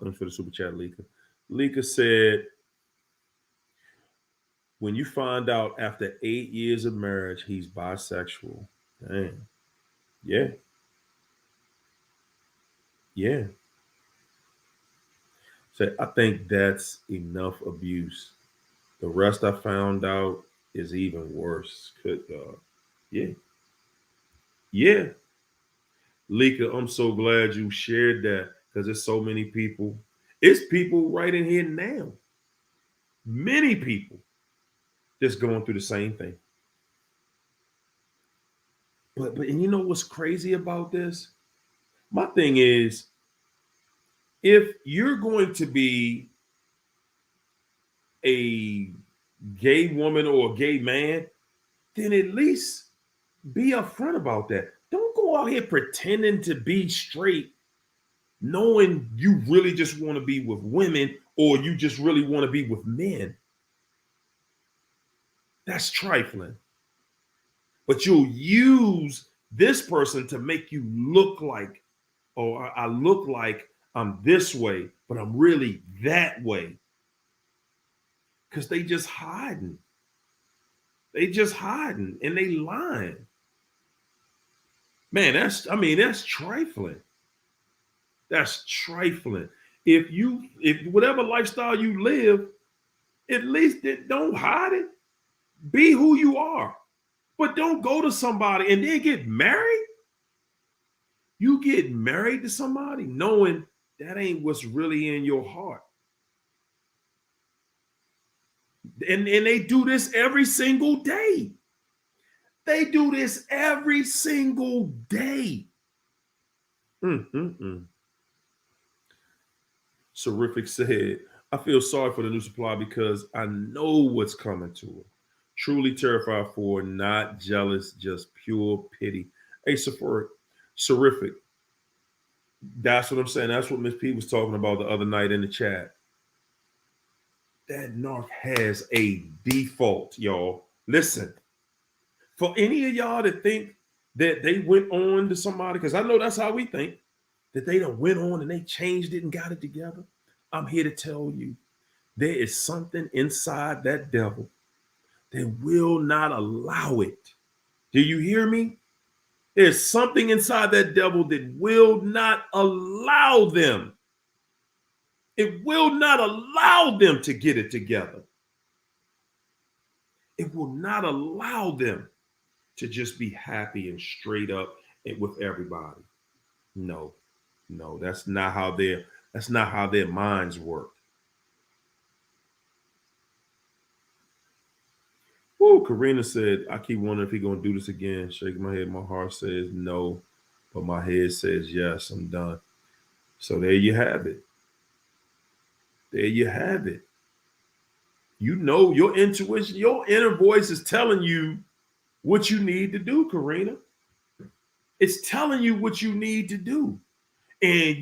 thanks for the super chat, Lika. Lika said, when you find out after 8 years of marriage, he's bisexual. Damn. Yeah. Yeah. So I think that's enough abuse. The rest I found out is even worse. Good God. Yeah. Yeah. Lika, I'm so glad you shared that because there's so many people. It's people right in here now. Many people just going through the same thing. But and you know what's crazy about this? My thing is, if you're going to be a gay woman or a gay man, then at least be upfront about that. Don't go out here pretending to be straight, knowing you really just want to be with women or you just really want to be with men. That's trifling. But you'll use this person to make you look like, oh, I look like I'm this way, but I'm really that way. Because they just hiding. They just hiding and they lying. Man, that's trifling. That's trifling. If whatever lifestyle you live, at least don't hide it. Be who you are. But don't go to somebody and then get married. You get married to somebody knowing that ain't what's really in your heart. And they do this every single day. They do this every single day. Serific said, I feel sorry for the new supply because I know what's coming to her. Truly terrified for her, not jealous, just pure pity. Hey, Serific. That's what I'm saying. That's what Miss P was talking about the other night in the chat. That narc has a default, y'all. Listen, for any of y'all that think that they went on to somebody, because I know that's how we think, that they done went on and they changed it and got it together. I'm here to tell you, There is something inside that devil that will not allow it. Do you hear me? There's something inside that devil that will not allow them. It will not allow them to get it together. It will not allow them to just be happy and straight up and with everybody. No, no, that's not how their minds work. Woo, Karina said, I keep wondering if he's gonna do this again. Shaking my head, my heart says no, but my head says yes, I'm done. So there you have it. There you have it. You know your intuition, your inner voice is telling you what you need to do, Karina. It's telling you what you need to do. And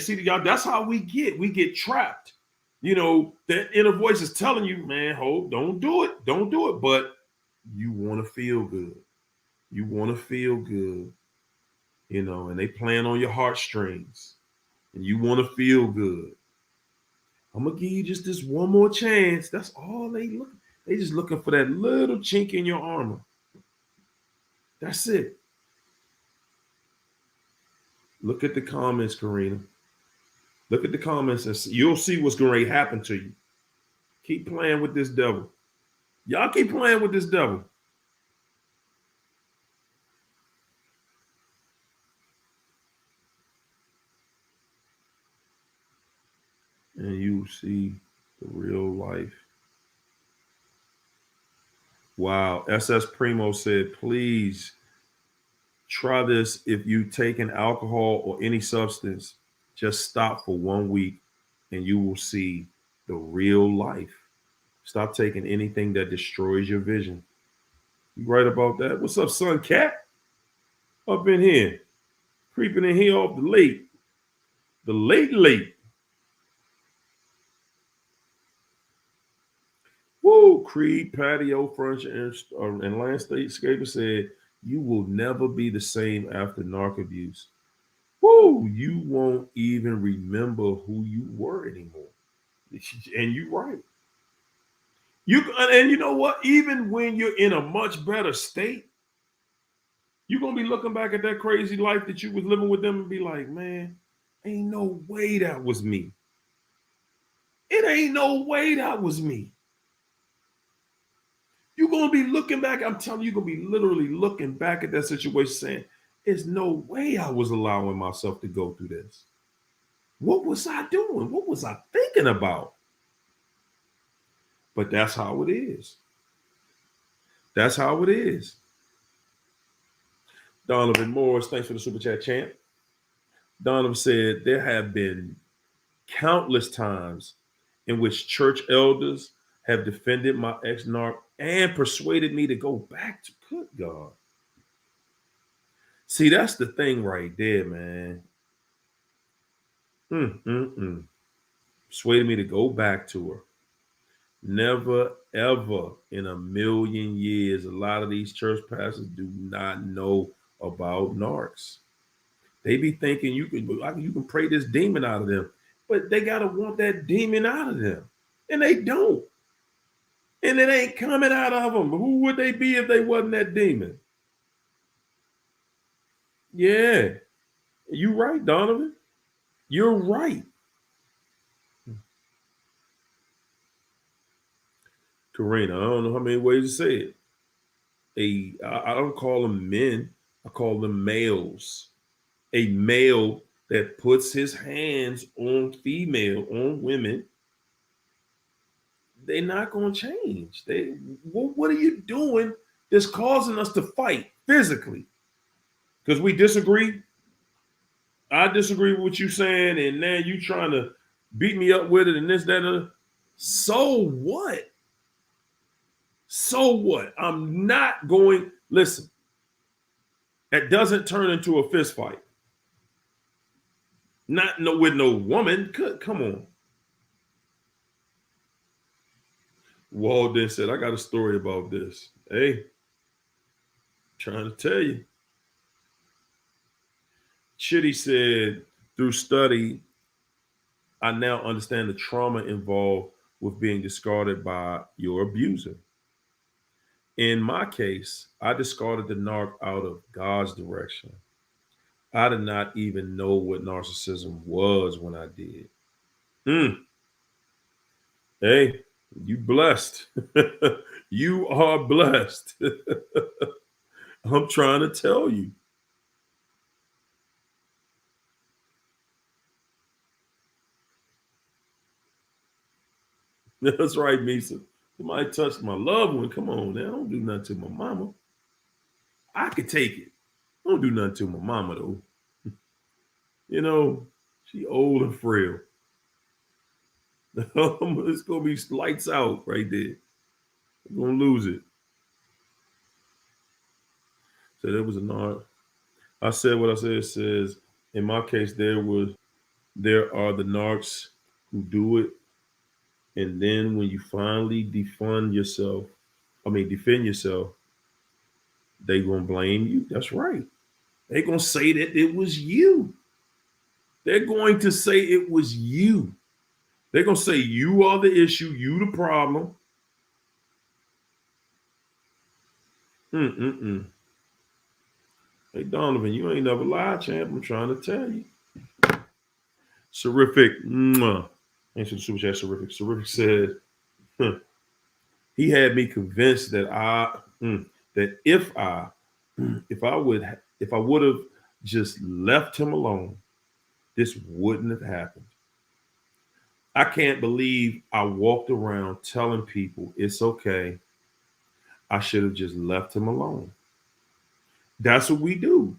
see, y'all, that's how we get trapped. You know, that inner voice is telling you, man, hold, don't do it. Don't do it. But you want to feel good. You want to feel good, you know, and they playing on your heartstrings and you want to feel good. I'm gonna give you just this one more chance. That's all they look. They just looking for that little chink in your armor. That's it. Look at the comments, Karina. Look at the comments and you'll see what's going to happen to you. Keep playing with this devil. Y'all keep playing with this devil. And you see the real life. Wow. SS Primo said, please try this. If you taken alcohol or any substance, just stop for 1 week and you will see the real life. Stop taking anything that destroys your vision. You right about that? What's up, son cat? Up in here. Creeping in here off the late. The late. Woo! Creed patio furniture and landscaper said, you will never be the same after narc abuse. Woo! You won't even remember who you were anymore. And you're right. And you know what? Even when you're in a much better state, you're gonna be looking back at that crazy life that you was living with them and be like, man, ain't no way that was me. It ain't no way that was me. You're going to be looking back. I'm telling you, you're going to be literally looking back at that situation saying, there's no way I was allowing myself to go through this. What was I doing? What was I thinking about? But that's how it is. That's how it is. Donovan Morris, thanks for the super chat, champ. Donovan said, there have been countless times in which church elders have defended my ex-narc and persuaded me to go back to good God. See, that's the thing right there, man. Persuaded me to go back to her. Never, ever in a million years, a lot of these church pastors do not know about narcs. They be thinking you can pray this demon out of them, but they got to want that demon out of them. And they don't. And it ain't coming out of them. Who would they be if they wasn't that demon? Yeah. You right, Donovan. You're right. Karina, I don't know how many ways to say it. I don't call them men. I call them males. A male that puts his hands on women, they're not going to change. What are you doing that's causing us to fight physically? Because we disagree. I disagree with what you're saying, and now you trying to beat me up with it and this, that, and so what? So what? I'm not going, listen, that doesn't turn into a fist fight. Not with no woman. Come on. Walden said, I got a story about this. Hey, trying to tell you. Chitty said, through study, I now understand the trauma involved with being discarded by your abuser. In my case, I discarded the narc out of God's direction. I did not even know what narcissism was when I did. Mm, hey, you blessed. You are blessed. I'm trying to tell you. That's right, Misa. Somebody touched my loved one. Come on now. Don't do nothing to my mama. I could take it. Don't do nothing to my mama, though. You know, she old and frail. It's going to be lights out right there. I'm going to lose it. So there was a narc. I said what I said. It says, in my case, there are the narcs who do it. And then when you finally defend yourself, they gonna blame you. That's right. They gonna say that it was you. They're going to say it was you. They're gonna say you are the issue, you the problem. Mm-mm-mm. Hey Donovan, you ain't never lied, champ. I'm trying to tell you. Terrific. Thanks for the super chat, Terrific. Terrific said, he had me convinced that that if I would have just left him alone, this wouldn't have happened. I can't believe I walked around telling people it's okay. I should have just left him alone. That's what we do.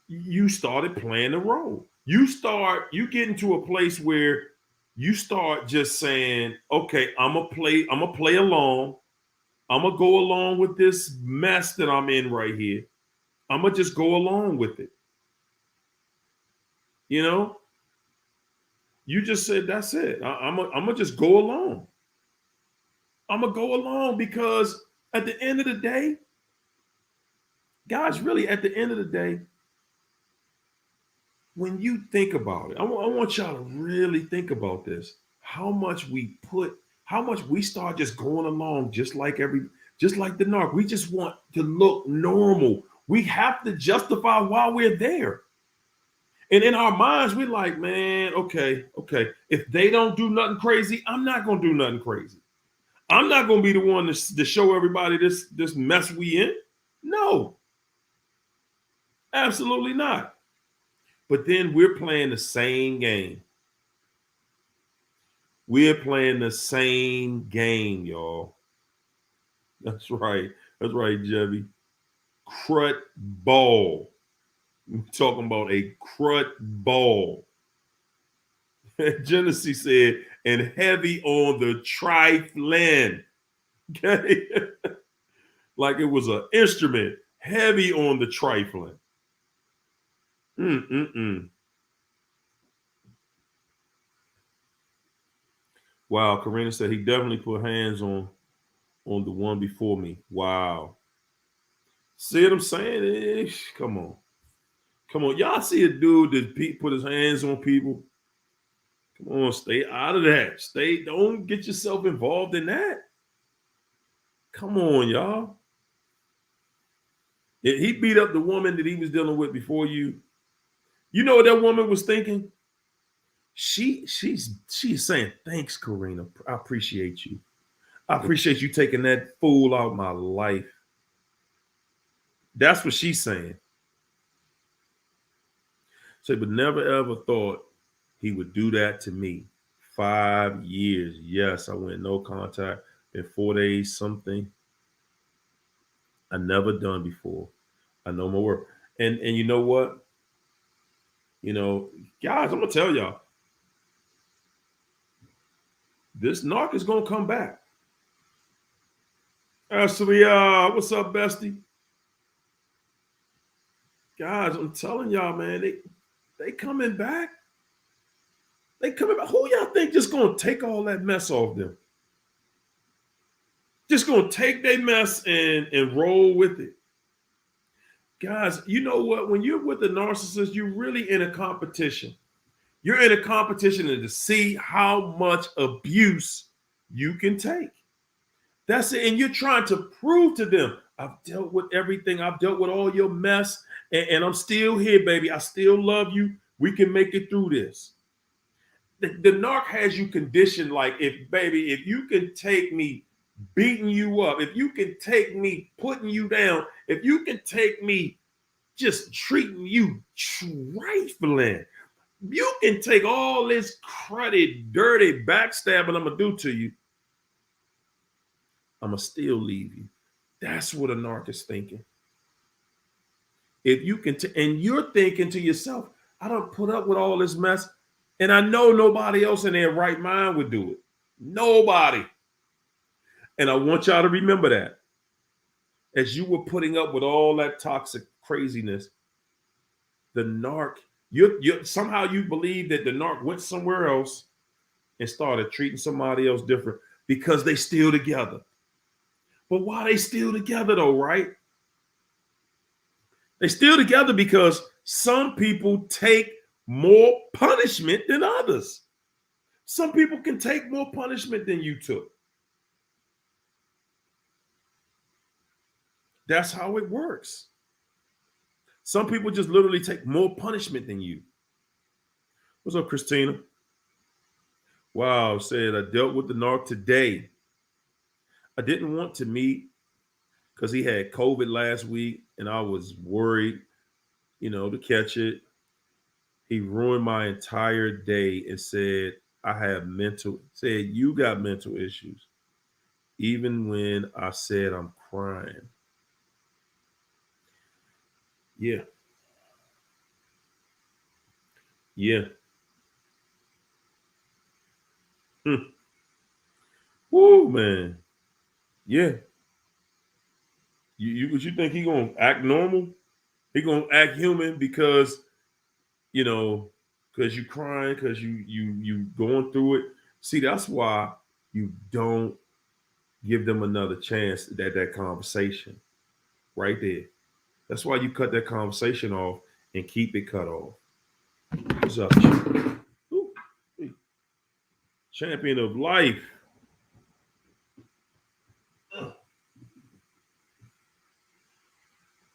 You started playing the role. You get into a place where you start just saying, okay, I'm gonna play along. I'm gonna go along with this mess that I'm in right here. I'm gonna just go along with it. You know, you just said that's it. I'm gonna just go along. I'm gonna go along because at the end of the day, guys, really at the end of the day, when you think about it, I want y'all to really think about this. How much we start just going along just like the narc. We just want to look normal. We have to justify why we're there. And in our minds, we're like, man, okay. If they don't do nothing crazy, I'm not gonna do nothing crazy. I'm not gonna be the one to show everybody this mess we in. No, absolutely not. But then we're playing the same game. We're playing the same game, y'all. That's right. That's right, Jebby. Crut ball. We're talking about a crut ball. Genesis said, and heavy on the trifling. Okay. Like it was an instrument, heavy on the trifling. Wow, Karina said he definitely put hands on the one before me. Wow. See what I'm saying? Come on. Y'all see a dude that put his hands on people? Come on, stay out of that. Don't get yourself involved in that. Come on, y'all. He beat up the woman that he was dealing with before you. You know what that woman was thinking? She's saying, thanks, Karina. I appreciate you. I appreciate you taking that fool out of my life. That's what she's saying. Say, but never ever thought he would do that to me. 5 years. Yes, I went no contact in 4 days, something I never done before. I know my work. And you know what? You know, guys, I'm gonna tell y'all, this narc is gonna come back. Ashley, what's up, bestie? Guys, I'm telling y'all, man, they coming back. They coming back. Who y'all think just gonna take all that mess off them? Just gonna take their mess and roll with it. Guys, you know what? When you're with a narcissist, you're really in a competition. You're in a competition to see how much abuse you can take. That's it. And you're trying to prove to them, I've dealt with everything. I've dealt with all your mess, and I'm still here, baby. I still love you. We can make it through this. The narc has you conditioned like, if you can take me beating you up, if you can take me putting you down, if you can take me just treating you trifling, you can take all this cruddy, dirty backstabbing I'm gonna do to you, I'm gonna still leave you. That's what a narc is thinking. If you can, and you're thinking to yourself, I don't put up with all this mess, and I know nobody else in their right mind would do it. Nobody. And I want y'all to remember that as you were putting up with all that toxic craziness, the narc, you somehow you believe that the narc went somewhere else and started treating somebody else different because they still together. But why they still together though, right? They still together because some people take more punishment than others. Some people can take more punishment than you took. That's how it works. Some people just literally take more punishment than you. What's up, Christina? Wow, said I dealt with the narc today. I didn't want to meet because he had COVID last week and I was worried, to catch it. He ruined my entire day and said, you got mental issues. Even when I said I'm crying. Yeah. Yeah. Woo, man. Yeah. What you think he gonna act normal? He gonna act human because because you crying, because you going through it. See, that's why you don't give them another chance at that conversation right there. That's why you cut that conversation off and keep it cut off. What's up? Ooh, champion of life.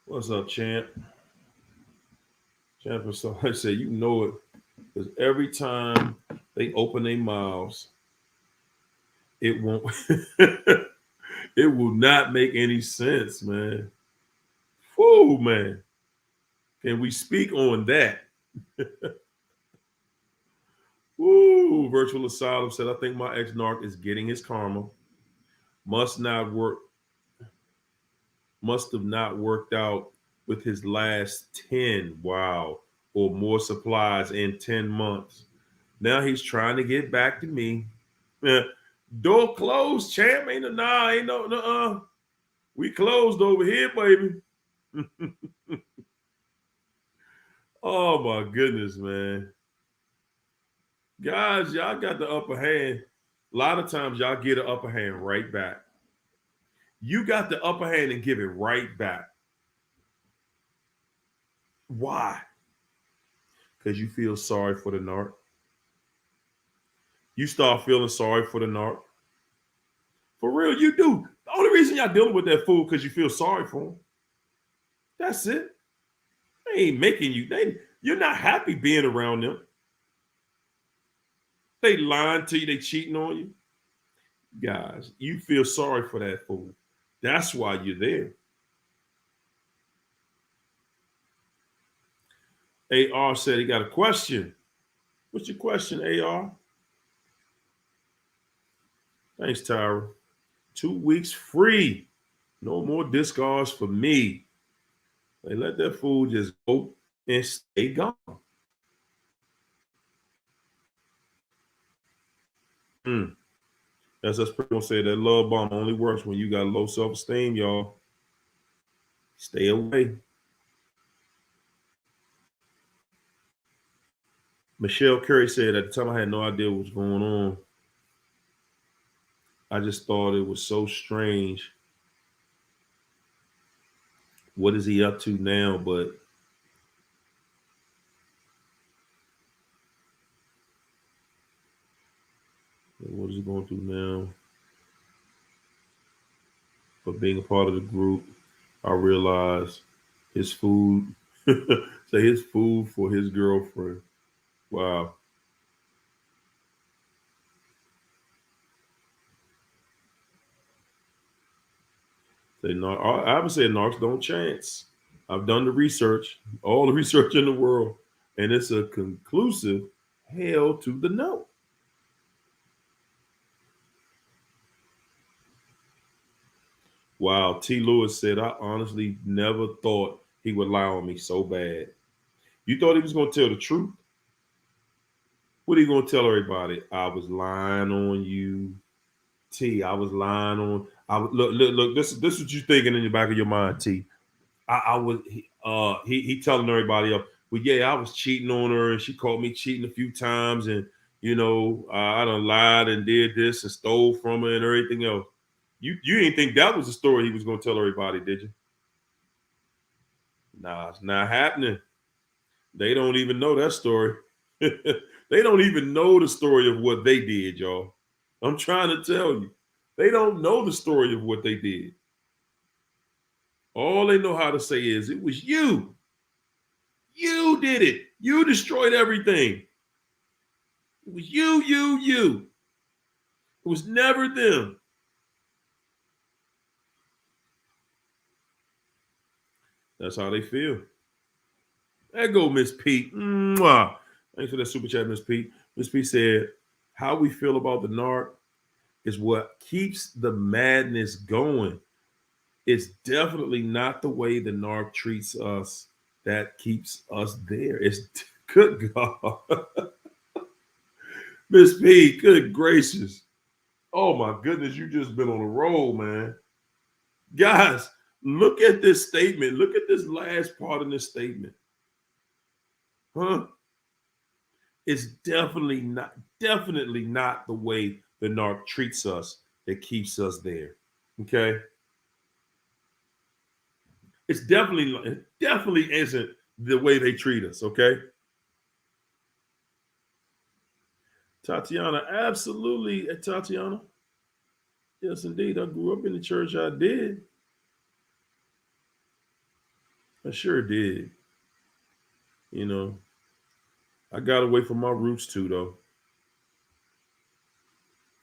What's up, champ? Champion, so I say you know it. Because every time they open their mouths, it won't it will not make any sense, man. Whoa, man. Can we speak on that? Woo, Virtual Asylum said, I think my ex-narc is getting his karma. Must have not worked out with his last 10, wow, or more supplies in 10 months. Now he's trying to get back to me. Door closed, champ. Ain't no. We closed over here, baby. Oh my goodness, man. Guys, y'all got the upper hand. A lot of times y'all get the upper hand right back. You got the upper hand and give it right back. Why? Because you feel sorry for the narc. You start feeling sorry for the narc. For real, you do. The only reason y'all dealing with that fool because you feel sorry for him. That's it. They ain't making you. You're not happy being around them. They lying to you. They cheating on you. Guys, you feel sorry for that fool. That's why you're there. AR said he got a question. What's your question, AR? Thanks, Tyra. 2 weeks free. No more discards for me. They let that fool just go and stay gone. As us people say, that love bomb only works when you got low self-esteem, y'all. Stay away. Michelle Curry said, at the time I had no idea what was going on. I just thought it was so strange. What is he up to now? But what is he going through now? But being a part of the group, I realized his food, say his food for his girlfriend. Wow. Say no, I would say narcs don't chance. I've done the research, all the research in the world, and it's a conclusive hell to the no. Wow. T. Lewis said, I honestly never thought he would lie on me so bad. You thought he was going to tell the truth? What are you going to tell everybody? I was lying on you. T, I was lying on. Look. This is what you're thinking in the back of your mind, T. I was he telling everybody else, well, yeah, I was cheating on her and she caught me cheating a few times, and I done lied and did this and stole from her and everything else. You didn't think that was the story he was gonna tell everybody, did you? Nah, it's not happening. They don't even know that story. They don't even know the story of what they did, y'all. I'm trying to tell you. They don't know the story of what they did. All they know how to say is, it was you. You did it. You destroyed everything. It was you. It was never them. That's how they feel. There go Miss Pete. Mwah. Thanks for that super chat, Miss Pete. Miss Pete said, how we feel about the narc is what keeps the madness going. It's definitely not the way the narc treats us that keeps us there. It's good God. Miss Pete, good gracious. Oh my goodness, you just been on a roll, man. Guys, look at this statement. Look at this last part of this statement. Huh? It's definitely not the way the narc treats us that keeps us there. Okay? It definitely isn't the way they treat us, okay? Tatiana, absolutely, Tatiana. Yes, indeed. I grew up in the church. I did. I sure did. You know, I got away from my roots too, though.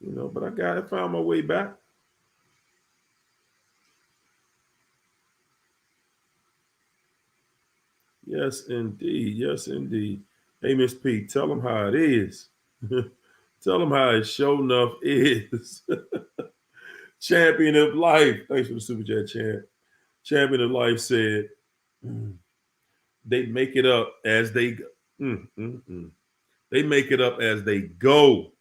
But I found my way back. Yes, indeed. Yes, indeed. Hey, Miss P, tell them how it is. Tell them how it sure enough is. Champion of Life. Thanks for the super chat, champ. Champion of Life said, they make it up as they go. They make it up as they go.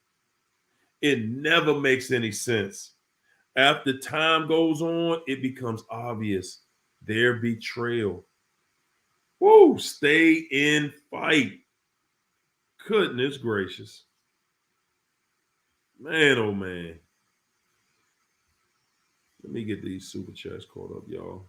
It never makes any sense. After time goes on, it becomes obvious their betrayal. Woo, stay in fight. Goodness gracious. Man, oh man. Let me get these super chats caught up, y'all.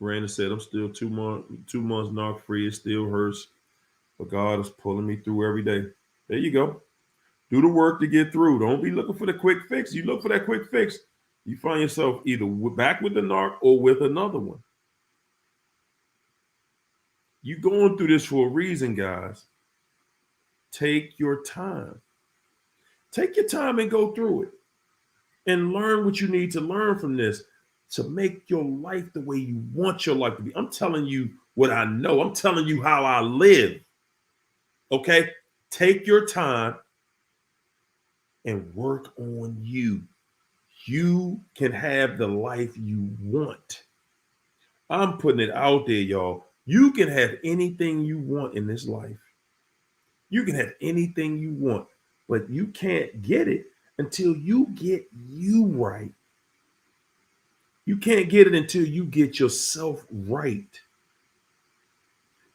Brandon said, I'm still 2 months knock free. It still hurts, but God is pulling me through every day. There you go. Do the work to get through. Don't be looking for the quick fix. You look for that quick fix, you find yourself either back with the narc or with another one. You going through this for a reason, guys. Take your time. Take your time and go through it and learn what you need to learn from this to make your life the way you want your life to be. I'm telling you what I know. I'm telling you how I live. Okay? Take your time and work on you. You can have the life you want. I'm putting it out there, y'all. You can have anything you want in this life. You can have anything you want, but you can't get it until you get you right. You can't get it until you get yourself right.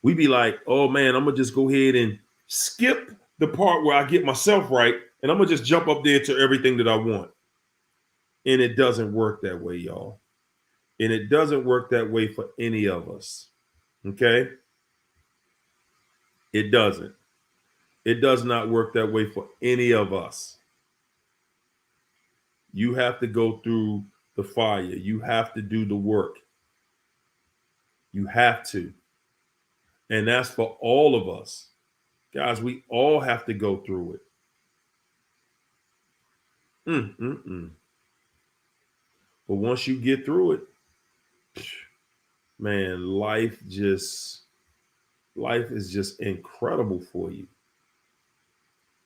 We be like, oh man, I'm gonna just go ahead and skip the part where I get myself right, and I'm gonna just jump up there to everything that I want. And it doesn't work that way, y'all. And it doesn't work that way for any of us. Okay? It doesn't. It does not work that way for any of us. You have to go through the fire. You have to do the work. You have to. And that's for all of us. Guys, we all have to go through it. But once you get through it, man, life is just incredible for you.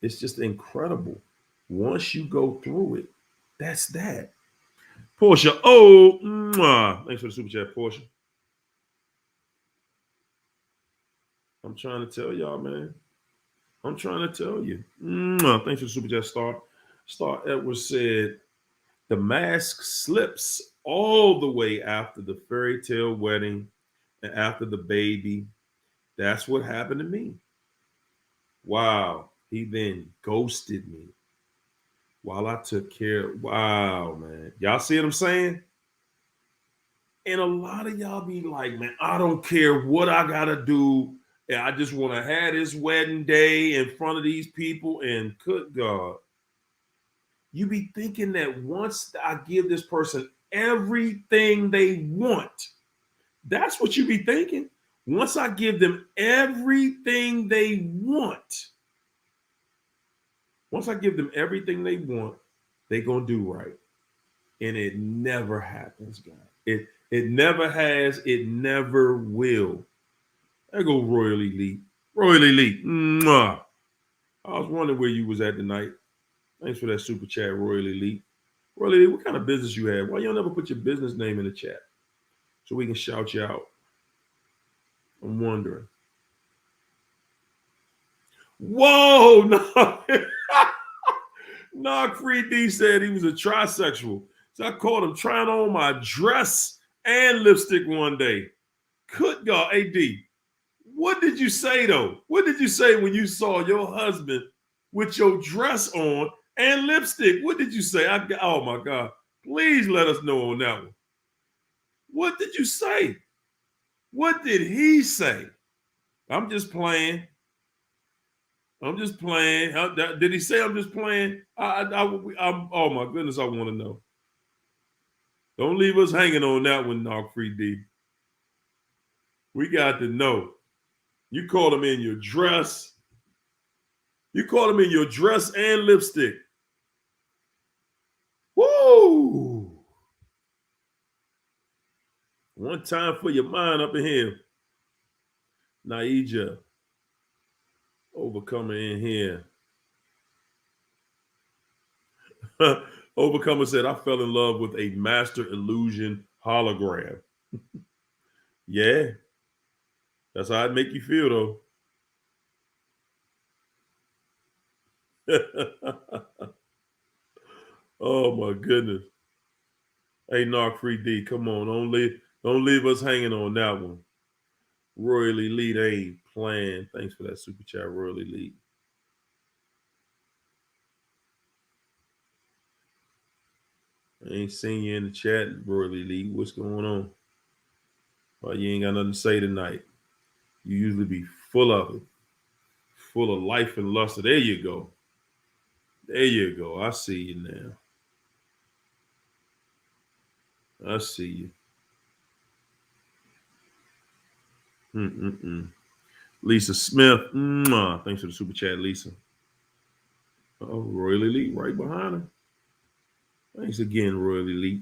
It's just incredible. Once you go through it, that's that. Portia, thanks for the super chat, Portia. I'm trying to tell y'all, man. I'm trying to tell you. Thanks for the super chat, Star. Star Edwards said, the mask slips all the way after the fairy tale wedding and after the baby. That's what happened to me. Wow. He then ghosted me while I took care. Wow, man. Y'all see what I'm saying? And a lot of y'all be like, man, I don't care what I got to do. And I just want to have this wedding day in front of these people. And good God, you be thinking that once I give this person everything they want, that's what you be thinking. Once I give them everything they want, they gonna do right. And it never happens, guys. It never has, it never will. There go Royal Elite. Royal Elite. Mwah. I was wondering where you was at tonight. Thanks for that super chat, Royal Elite. Royal Elite, what kind of business you have? Why you don't ever put your business name in the chat so we can shout you out? I'm wondering. Whoa, no. Narc Free D said he was a trisexual. So I caught him trying on my dress and lipstick one day. Good God, AD. What did you say though? What did you say when you saw your husband with your dress on and lipstick? What did you say? Oh my God. Please let us know on that one. What did you say? What did he say? I'm just playing. Did he say I'm just playing? Oh my goodness, I want to know. Don't leave us hanging on that one, Narc Free D. We got to know. You called him in your dress. You called him in your dress and lipstick. Woo! One time for your mind up in here. Naija. Overcomer in here. Overcomer said, I fell in love with a master illusion hologram. Yeah. That's how it make you feel, though. Oh my goodness. Hey, Narc Free D, come on. Don't leave us hanging on that one. Royal Elite ain't playing. Thanks for that super chat, Royal Elite. I ain't seen you in the chat, Royal Elite. What's going on? Well, you ain't got nothing to say tonight. You usually be full of it. Full of life and luster. There you go. There you go. I see you now. I see you. Lisa Smith. Thanks for the super chat, Lisa. Oh, Royal Elite right behind her. Thanks again, Royal Elite.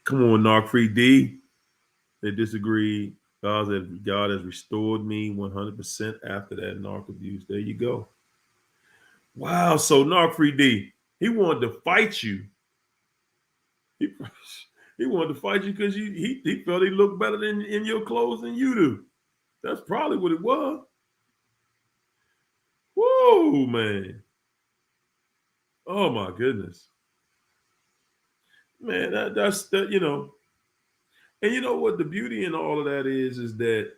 Come on, Narc Free D. They disagree. God has restored me 100% after that narc abuse. There you go. Wow. So Narc Free D, he wanted to fight you. He wanted to fight you because he felt he looked better in your clothes than you do. That's probably what it was. Whoa, man. Oh my goodness. Man, that's that, you know. And you know what the beauty in all of that is that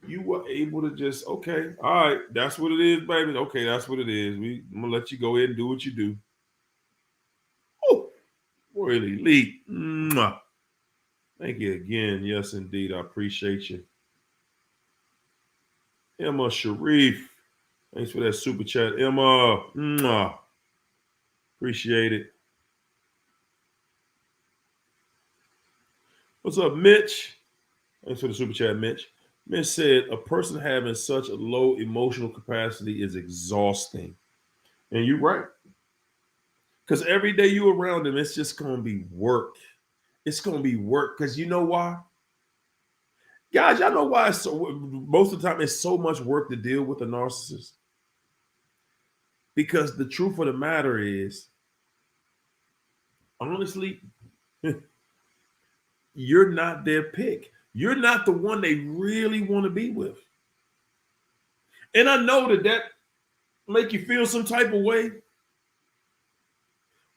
you were able to just, okay, all right, that's what it is, baby. Okay, that's what it is. I'm gonna let you go ahead and do what you do. Oh, really elite. Mwah. Thank you again. Yes, indeed. I appreciate you. Emma Sharif. Thanks for that super chat, Emma. Mwah. Appreciate it. What's up, Mitch? Thanks for the super chat, Mitch. Mitch said, a person having such a low emotional capacity is exhausting. And you're right. Because every day you around them, it's just going to be work. It's going to be work. Because you know why? Guys, y'all know why it's so, most of the time it's so much work to deal with a narcissist? Because the truth of the matter is, honestly, you're not their pick. You're not the one they really want to be with. And I know that make you feel some type of way.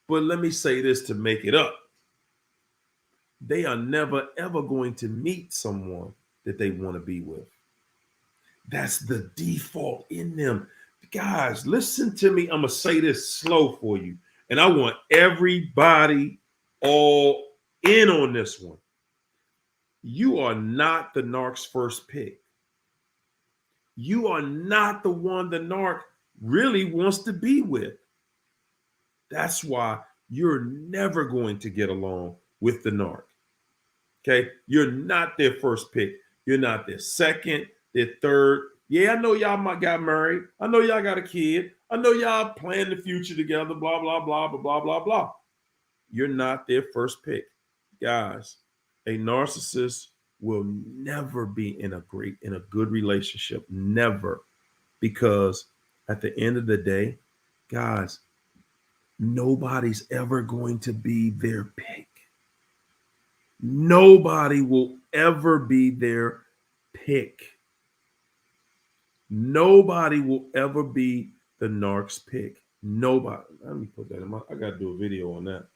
But let me say this to make it up. They are never, ever going to meet someone that they want to be with. That's the default in them. Guys, listen to me. I'm going to say this slow for you. And I want everybody all in on this one. You are not the narc's first pick. You are not the one the narc really wants to be with. That's why you're never going to get along with the narc. Okay? You're not their first pick. You're not their second, their third. Yeah, I know y'all might got married. I know y'all got a kid. I know y'all plan the future together, blah, blah, blah, blah, blah, blah, blah. You're not their first pick. Guys, a narcissist will never be in a good relationship. Never. Because at the end of the day, guys, nobody's ever going to be their pick. Nobody will ever be their pick. Nobody will ever be the narc's pick. Nobody. Let me put that in my, I got to do a video on that.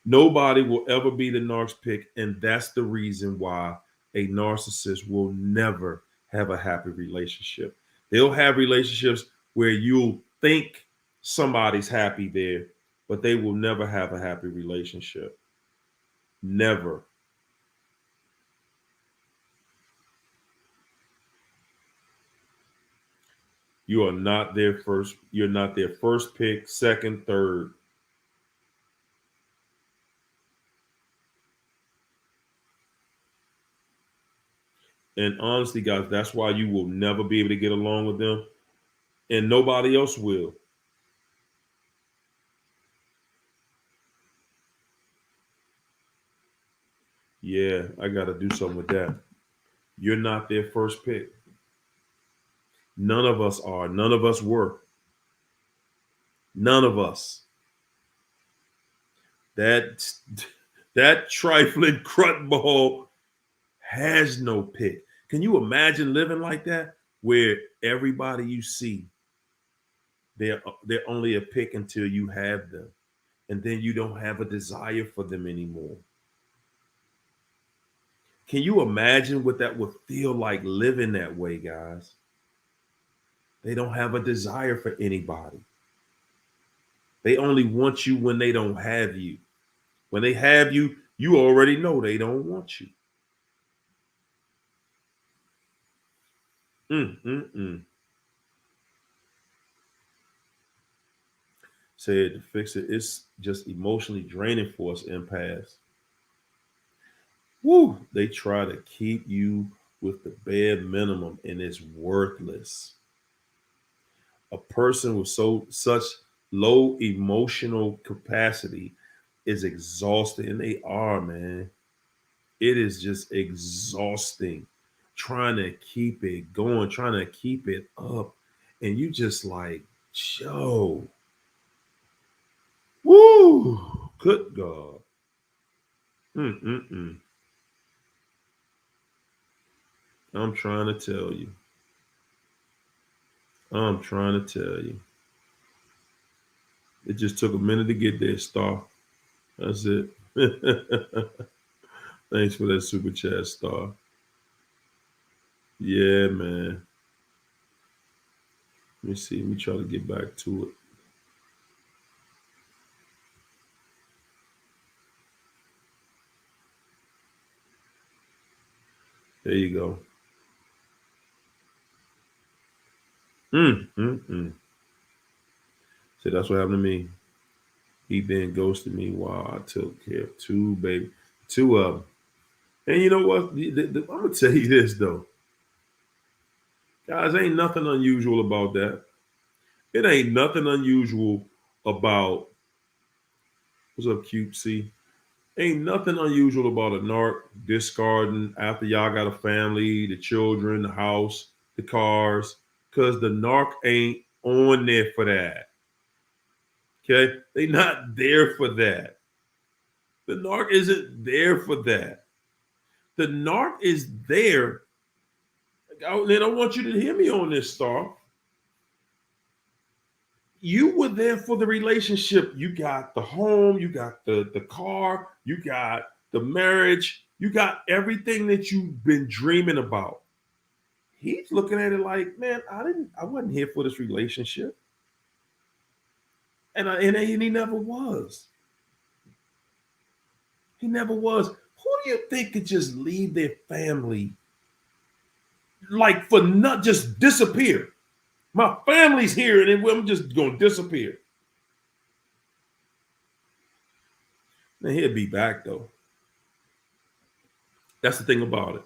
Nobody will ever be the narc's pick. And that's the reason why a narcissist will never have a happy relationship. They'll have relationships where you'll think somebody's happy there, but they will never have a happy relationship. Never. You are not their first, you're not their first pick, second, third. And honestly, guys, that's why you will never be able to get along with them. And nobody else will. Yeah, I got to do something with that. You're not their first pick. None of us are. None of us were. None of us. That trifling crutball has no pick. Can you imagine living like that, where everybody you see, they're only a pick until you have them, and then you don't have a desire for them anymore? Can you imagine what that would feel like living that way, guys? They don't have a desire for anybody. They only want you when they don't have you. When they have you, you already know they don't want you. Said to fix it, it's just emotionally draining for us empaths. Woo! They try to keep you with the bare minimum, and it's worthless. A person with such low emotional capacity is exhausted, and they are, man. It is just exhausting trying to keep it going, trying to keep it up. And you just like, Joe, woo, good God. Mm-mm-mm. I'm trying to tell you. I'm trying to tell you. It just took a minute to get there, Star. That's it. Thanks for that super chat, Star. Yeah, man. Let me see. Let me try to get back to it. There you go. So that's what happened to me. He then ghosted me while I took care of two of them. And you know what? I'm gonna tell you this though, guys. Ain't nothing unusual about that. It ain't nothing unusual about what's up, cutesy. Ain't nothing unusual about a narc discarding after y'all got a family, the children, the house, the cars, because the narc ain't on there for that. Okay, they not there for that. The narc isn't there for that. The narc is there. And I want you to hear me on this, Star. You were there for the relationship. You got the home, you got the car, you got the marriage, you got everything that you've been dreaming about. He's looking at it like, man, I wasn't here for this relationship. And he never was. He never was. Who do you think could just leave their family like for not just disappear? My family's here and I'm just gonna disappear. Now he'll be back though. That's the thing about it.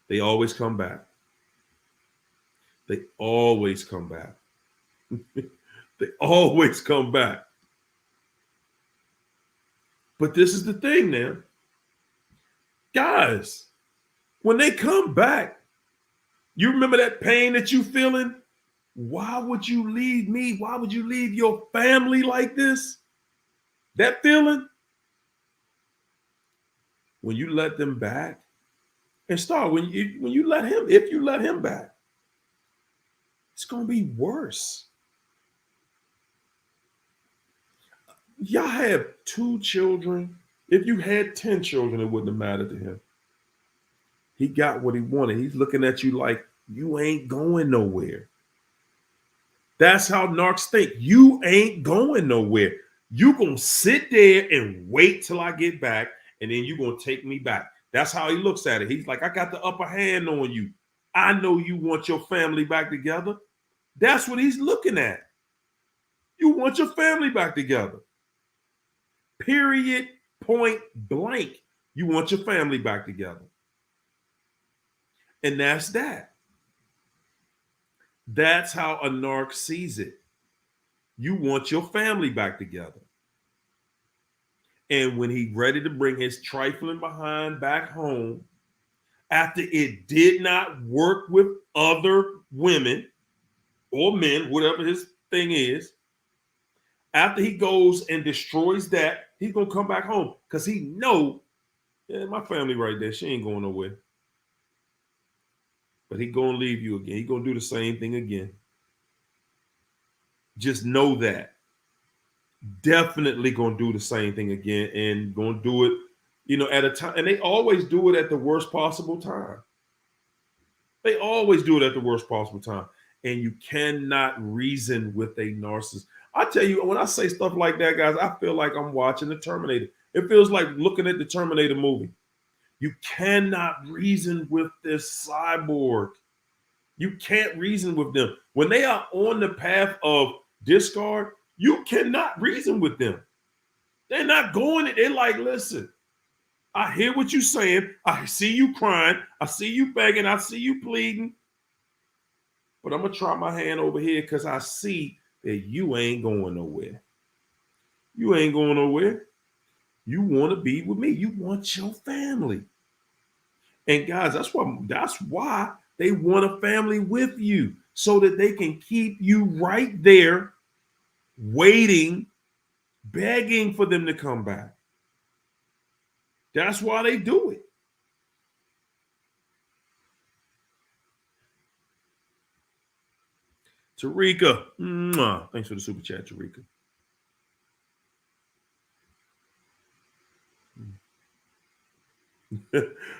They always come back. They always come back. They always come back. But this is the thing now. Guys, when they come back, you remember that pain that you feeling? Why would you leave me? Why would you leave your family like this? That feeling? When you let them back, and start when you let him, if you let him back, it's gonna be worse. Y'all have 2 children. If you had 10 children, it wouldn't have mattered to him. He got what he wanted. He's looking at you like you ain't going nowhere. That's how narcs think. You ain't going nowhere. You gonna sit there and wait till I get back, and then you gonna take me back. That's how he looks at it. He's like, I got the upper hand on you. I know you want your family back together. That's what he's looking at. You want your family back together. Period, point blank. You want your family back together. And that's that. That's how a narc sees it. You want your family back together. And when he's ready to bring his trifling behind back home, after it did not work with other women or men, whatever his thing is, after he goes and destroys that, he's going to come back home because he know, yeah, my family right there, she ain't going nowhere. But he going to leave you again. He going to do the same thing again. Just know that. Definitely going to do the same thing again and going to do it, at a time. And they always do it at the worst possible time. They always do it at the worst possible time. And you cannot reason with a narcissist. I tell you, when I say stuff like that, guys, I feel like I'm watching the Terminator. It feels like looking at the Terminator movie. You cannot reason with this cyborg. You can't reason with them. When they are on the path of discard, you cannot reason with them. They're not going it. They're like, listen, I hear what you're saying. I see you crying. I see you begging. I see you pleading. But I'm going to try my hand over here because I see that you ain't going nowhere. You ain't going nowhere. You want to be with me. You want your family. And guys, that's why they want a family with you, so that they can keep you right there, waiting, begging for them to come back. That's why they do it. Tarika, thanks for the super chat, Tarika.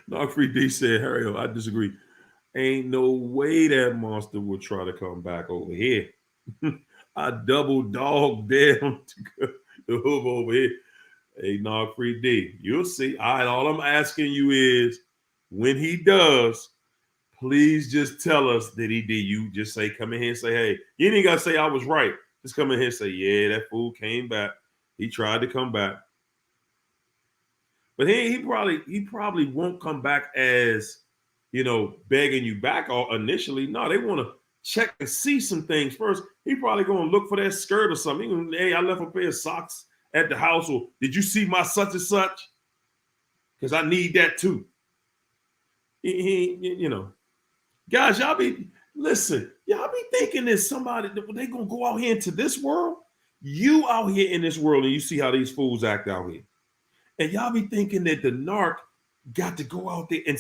Knock Free D said, Harry, I disagree. Ain't no way that monster would try to come back over here. I double dog down to move over here. Hey, Knock Free D, you'll see. All right, all I'm asking you is when he does, Please just tell us that he did. You just say, come in here and say, hey, you ain't got to say I was right. Just come in here and say, yeah, that fool came back. He tried to come back. But he probably won't come back as, begging you back or initially. No, they want to check and see some things first. He probably going to look for that skirt or something. Hey, I left a pair of socks at the house. Or did you see my such and such? Because I need that too. Guys, y'all be thinking that somebody, they going to go out here into this world. You out here in this world and you see how these fools act out here. And y'all be thinking that the narc got to go out there and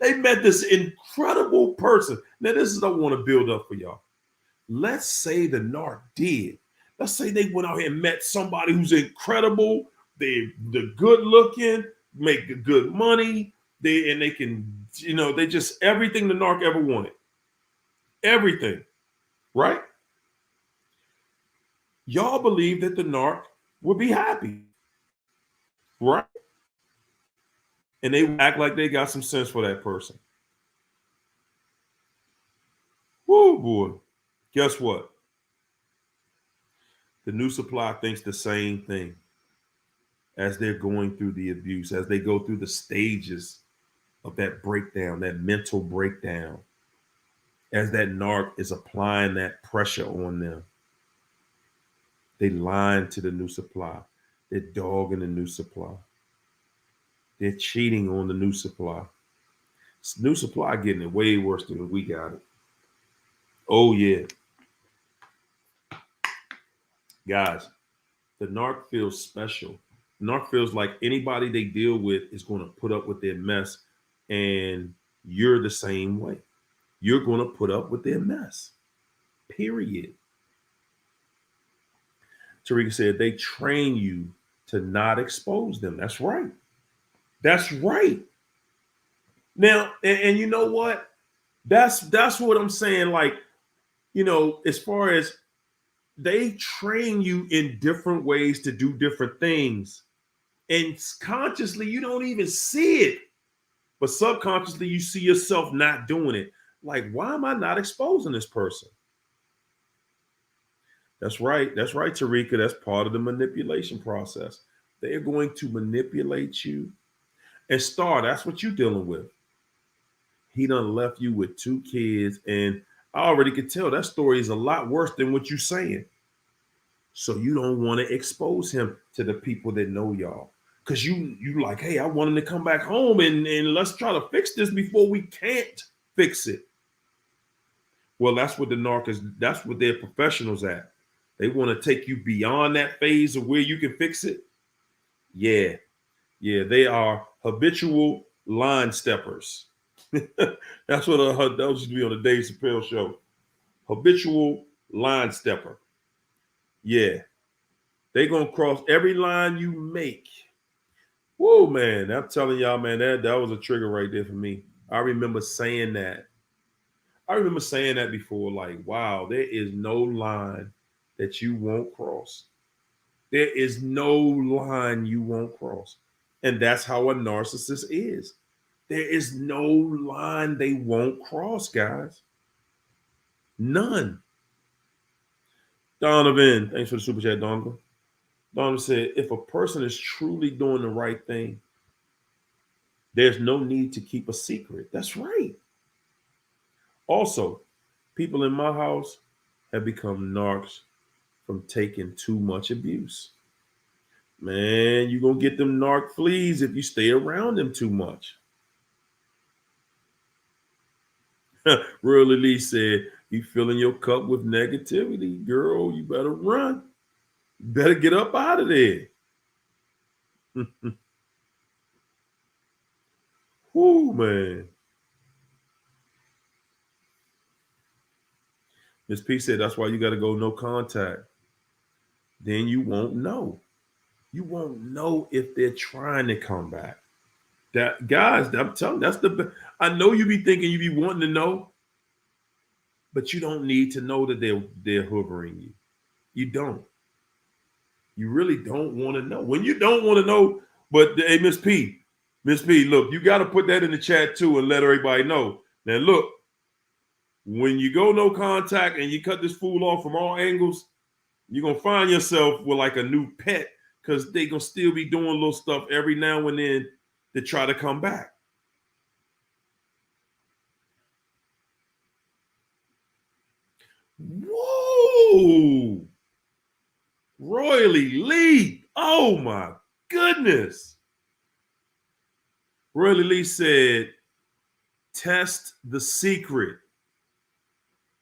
they met this incredible person. Now, this is what I want to build up for y'all. Let's say the narc did. Let's say they went out here and met somebody who's incredible. They're good looking, make good money. They can, they just everything the narc ever wanted. Everything, right? Y'all believe that the narc would be happy. Right? And they act like they got some sense for that person. Whoa, boy. Guess what? The new supply thinks the same thing as they're going through the abuse, as they go through the stages of that breakdown, that mental breakdown, as that narc is applying that pressure on them. They lying to the new supply. They're dogging the new supply. They're cheating on the new supply. New supply getting it way worse than we got it. Oh, yeah. Guys, the narc feels special. The narc feels like anybody they deal with is going to put up with their mess, and you're the same way. You're going to put up with their mess. Period. Tarika said they train you to not expose them. That's right. That's right. Now, and you know what? That's what I'm saying. Like, as far as they train you in different ways to do different things. And consciously, you don't even see it. But subconsciously, you see yourself not doing it. Like, why am I not exposing this person? That's right. That's right, Tarika. That's part of the manipulation process. They're going to manipulate you. And Star, that's what you're dealing with. He done left you with 2 kids. And I already could tell that story is a lot worse than what you're saying. So you don't want to expose him to the people that know y'all. Because you like, hey, I want him to come back home and let's try to fix this before we can't fix it. Well, that's what the narc is. That's what they're professionals at. They want to take you beyond that phase of where you can fix it. Yeah. They are habitual line steppers. That's what that used to be on the Dave Chappelle show. Habitual line stepper. Yeah. They're going to cross every line you make. Whoa, man. I'm telling y'all, man, that was a trigger right there for me. I remember saying that. Before, like, wow, there is no line that you won't cross. There is no line you won't cross. And that's how a narcissist is. There is no line they won't cross, guys. None. Donovan, thanks for the super chat, Donovan. Donovan said, if a person is truly doing the right thing, there's no need to keep a secret. That's right. Also, people in my house have become narcs from taking too much abuse. Man, you're going to get them narc fleas if you stay around them too much. Real Elise said, you filling your cup with negativity, girl, you better run. You better get up out of there. Whoo, man. Miss P said, that's why you got to go no contact. Then you won't know. You won't know if they're trying to come back. That, guys, I'm telling you, I know you be thinking you be wanting to know, but you don't need to know that they're hoovering you. You don't. You really don't want to know. When you don't want to know, but hey, Miss P, look, you got to put that in the chat too and let everybody know. Now look, when you go no contact and you cut this fool off from all angles, you're gonna find yourself with like a new pet because they gonna still be doing little stuff every now and then to try to come back. Whoa! Royally Lee. Oh my goodness. Royally Lee said, test the secret.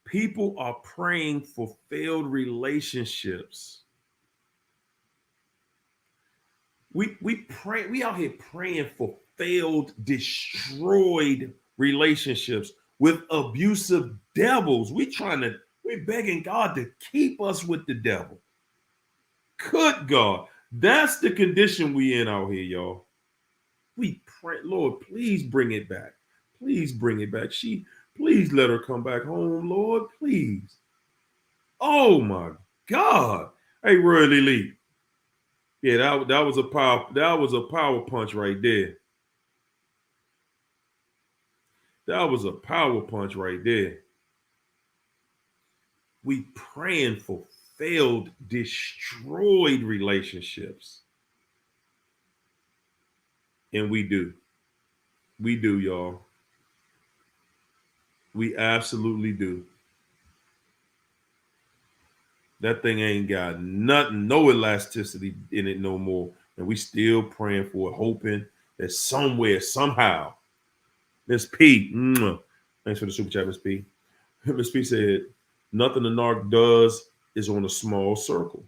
People are praying for failed relationships. We out here praying for failed, destroyed relationships with abusive devils. We're begging God to keep us with the devil. Good God. That's the condition we in out here, y'all. We pray, Lord, please bring it back. Please bring it back. Please let her come back home, Lord, please. Oh my God. Hey, Royally Lee. Yeah, that was a power punch right there. That was a power punch right there. We praying for failed, destroyed relationships. And we do. We do, y'all. We absolutely do. That thing ain't got nothing, no elasticity in it no more. And we still praying for it, hoping that somewhere, somehow, Miss P, thanks for the super chat, Miss P. Miss P said, nothing the narc does is on a small circle.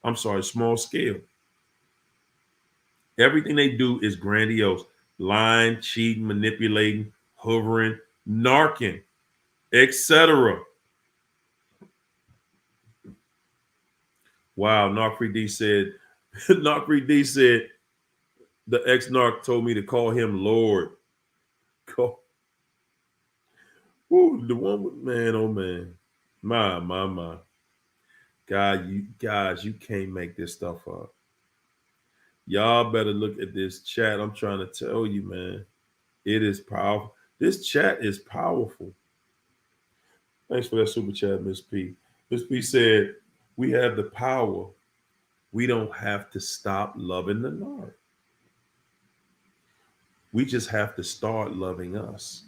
I'm sorry, small scale. Everything they do is grandiose. Lying, cheating, manipulating, hovering, narking, etc. Wow, Narc D said, Narc D said, the ex-narc told me to call him Lord. Ooh, the one with, man, oh man. My. God, you guys, you can't make this stuff up. Y'all better look at this chat. I'm trying to tell you, man. It is powerful. This chat is powerful. Thanks for that super chat, Miss P. Miss P said, we have the power. We don't have to stop loving the narc. We just have to start loving us.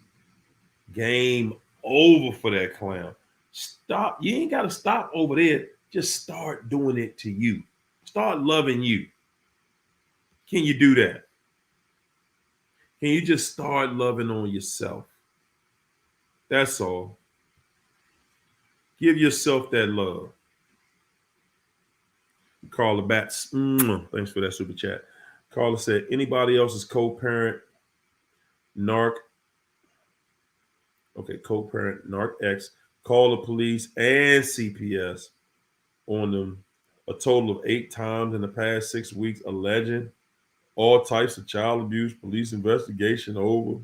Game over for that clown. Stop. You ain't got to stop over there. Just start doing it to you. Start loving you. Can you do that? Can you just start loving on yourself? That's all. Give yourself that love. Carla Batts, thanks for that super chat. Carla said, anybody else's co-parent, narc, co-parent, narc X, call the police and CPS on them a total of 8 times in the past 6 weeks, alleging all types of child abuse, police investigation over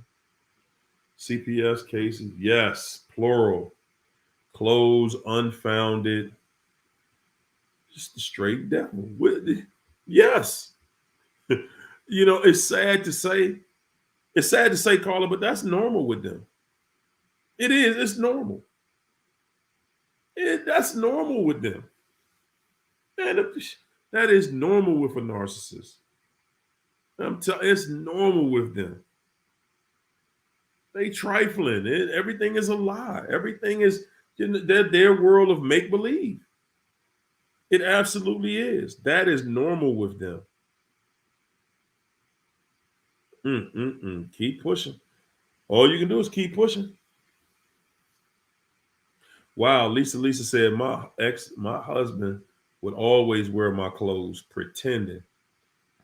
CPS cases. Yes, plural. Closed, unfounded. Just a straight devil. Yes. It's sad to say. It's sad to say, Carla, but that's normal with them. It is. It's normal. That's normal with them. And that is normal with a narcissist. It's normal with them. They trifling. Everything is a lie. Everything is their world of make-believe. It absolutely is. That is normal with them. Keep pushing. All you can do is keep pushing. Wow, Lisa said, my husband would always wear my clothes, pretending.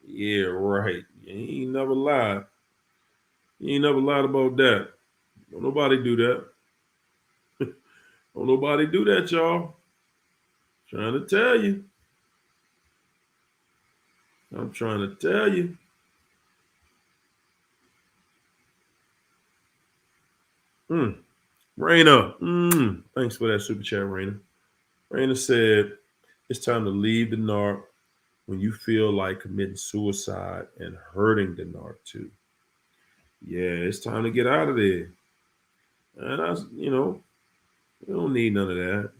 Yeah, right. You ain't never lied. You ain't never lied about that. Don't nobody do that. Don't nobody do that, y'all. Trying to tell you. I'm trying to tell you. Raina, thanks for that super chat, Raina. Raina said, it's time to leave the narc when you feel like committing suicide and hurting the narc too. Yeah, it's time to get out of there. And we don't need none of that.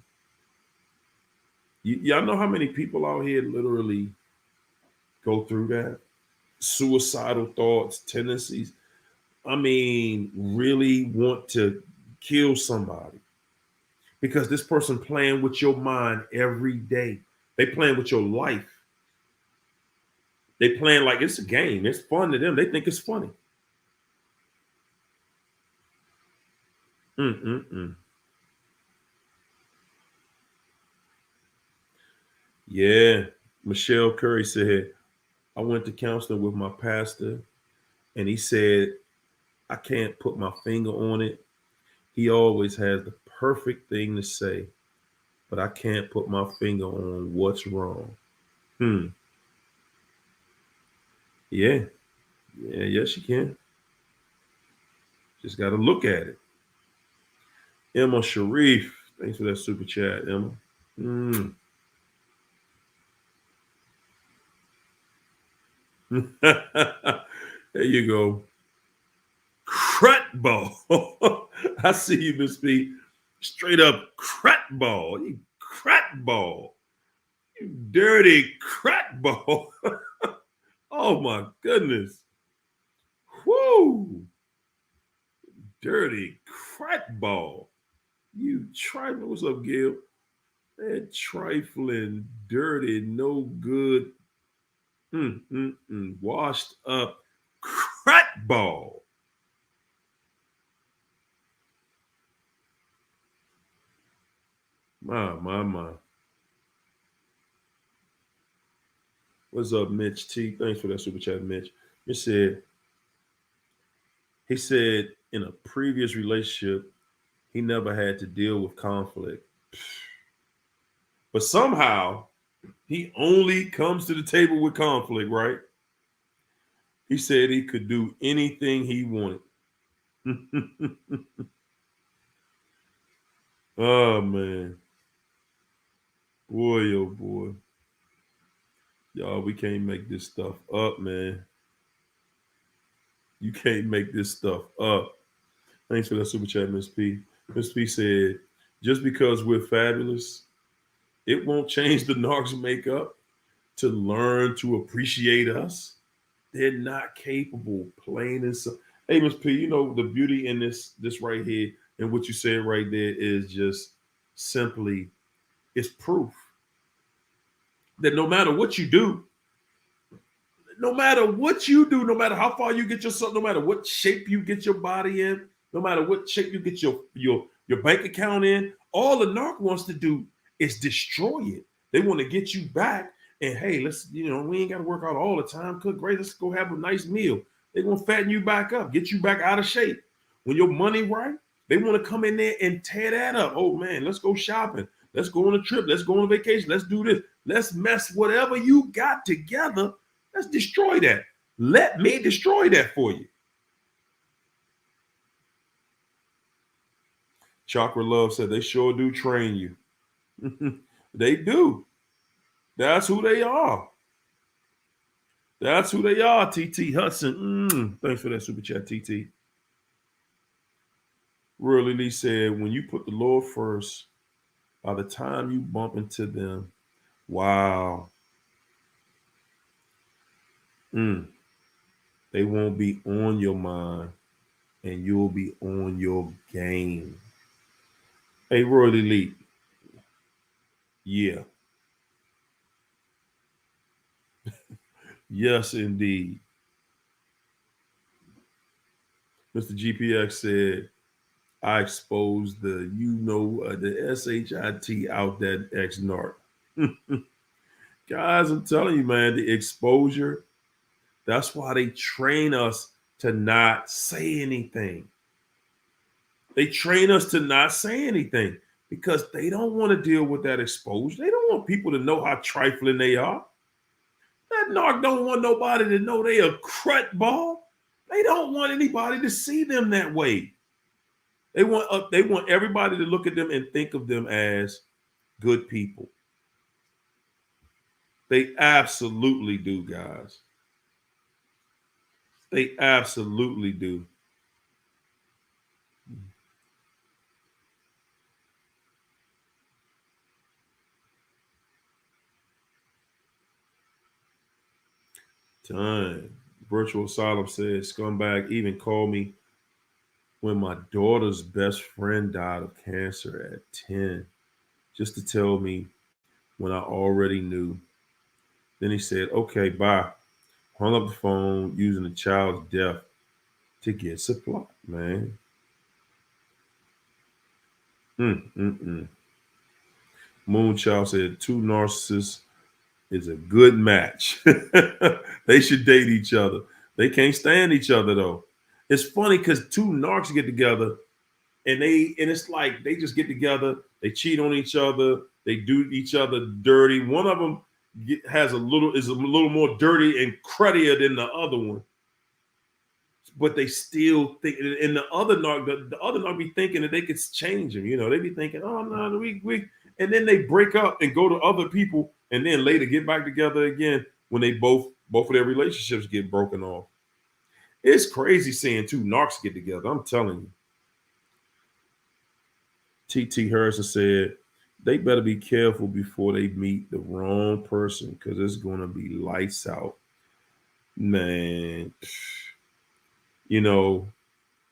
Y'all know how many people out here literally go through that? Suicidal thoughts, tendencies. I mean, really want to kill somebody because this person playing with your mind every day. They playing with your life. They playing like it's a game. It's fun to them. They think it's funny. Mm-mm-mm. Yeah. Michelle Curry said, I went to counseling with my pastor, and he said, I can't put my finger on it. He always has the perfect thing to say, but I can't put my finger on what's wrong. Hmm. Yeah. Yeah. Yes, you can. Just got to look at it. Emma Sharif. Thanks for that super chat, Emma. Mm. There you go. Crat ball. I see you, Miss B. Straight up crat ball. You crat ball. You dirty crat ball. Oh my goodness. Whoo. Dirty crat ball. You trifling. What's up, Gil? That trifling, dirty, no good, washed up crat ball. My. What's up, Mitch T? Thanks for that super chat, Mitch. He said in a previous relationship, he never had to deal with conflict. But somehow he only comes to the table with conflict, right? He said he could do anything he wanted. Oh man. Boy, oh boy. Y'all, we can't make this stuff up, man. You can't make this stuff up. Thanks for that super chat, Miss P. Miss P said, just because we're fabulous, it won't change the narcs makeup to learn to appreciate us. They're not capable, plain and so. Hey, Miss P, the beauty in this right here and what you said right there is just simply it's proof that no matter what you do, no matter what you do, no matter how far you get yourself, no matter what shape you get your body in, no matter what shape you get your bank account in, all the narc wants to do is destroy it. They want to get you back. And hey, let's, we ain't got to work out all the time. Cook great. Let's go have a nice meal. They want to fatten you back up, get you back out of shape. When your money right, they want to come in there and tear that up. Oh man, let's go shopping. Let's go on a trip. Let's go on a vacation. Let's do this. Let's mess whatever you got together. Let's destroy that. Let me destroy that for you. Chakra Love said they sure do train you. They do. That's who they are. That's who they are, TT Hudson. Thanks for that super chat, TT. Really Lee said, when you put the Lord first, by the time you bump into them, wow. They won't be on your mind and you'll be on your game. Hey, Royal Elite. Yeah. Yes, indeed. Mr. GPX said, I exposed the SHIT out that ex narc. Guys, I'm telling you, man, the exposure, that's why they train us to not say anything. They train us to not say anything because they don't want to deal with that exposure. They don't want people to know how trifling they are. That narc don't want nobody to know they a crut ball. They don't want anybody to see them that way. They want everybody to look at them and think of them as good people. They absolutely do, guys. They absolutely do. Time. Virtual Asylum says, scumbag even called me when my daughter's best friend died of cancer at 10, just to tell me when I already knew. Then he said, okay, bye. Hung up the phone using the child's death to get supply, man. Mm. Moonchild said, two narcissists is a good match. They should date each other. They can't stand each other though. It's funny because two narcs get together and it's like they just get together, they cheat on each other, they do each other dirty. One of them is a little more dirty and cruddier than the other one, but they still think. And the other narc be thinking that they could change him. You know, they be thinking, oh no, we, and then they break up and go to other people, and then later get back together again when they both of their relationships get broken off. It's crazy seeing two narcs get together. I'm telling you. T.T. Harrison said, they better be careful before they meet the wrong person because it's going to be lights out. Man, you know,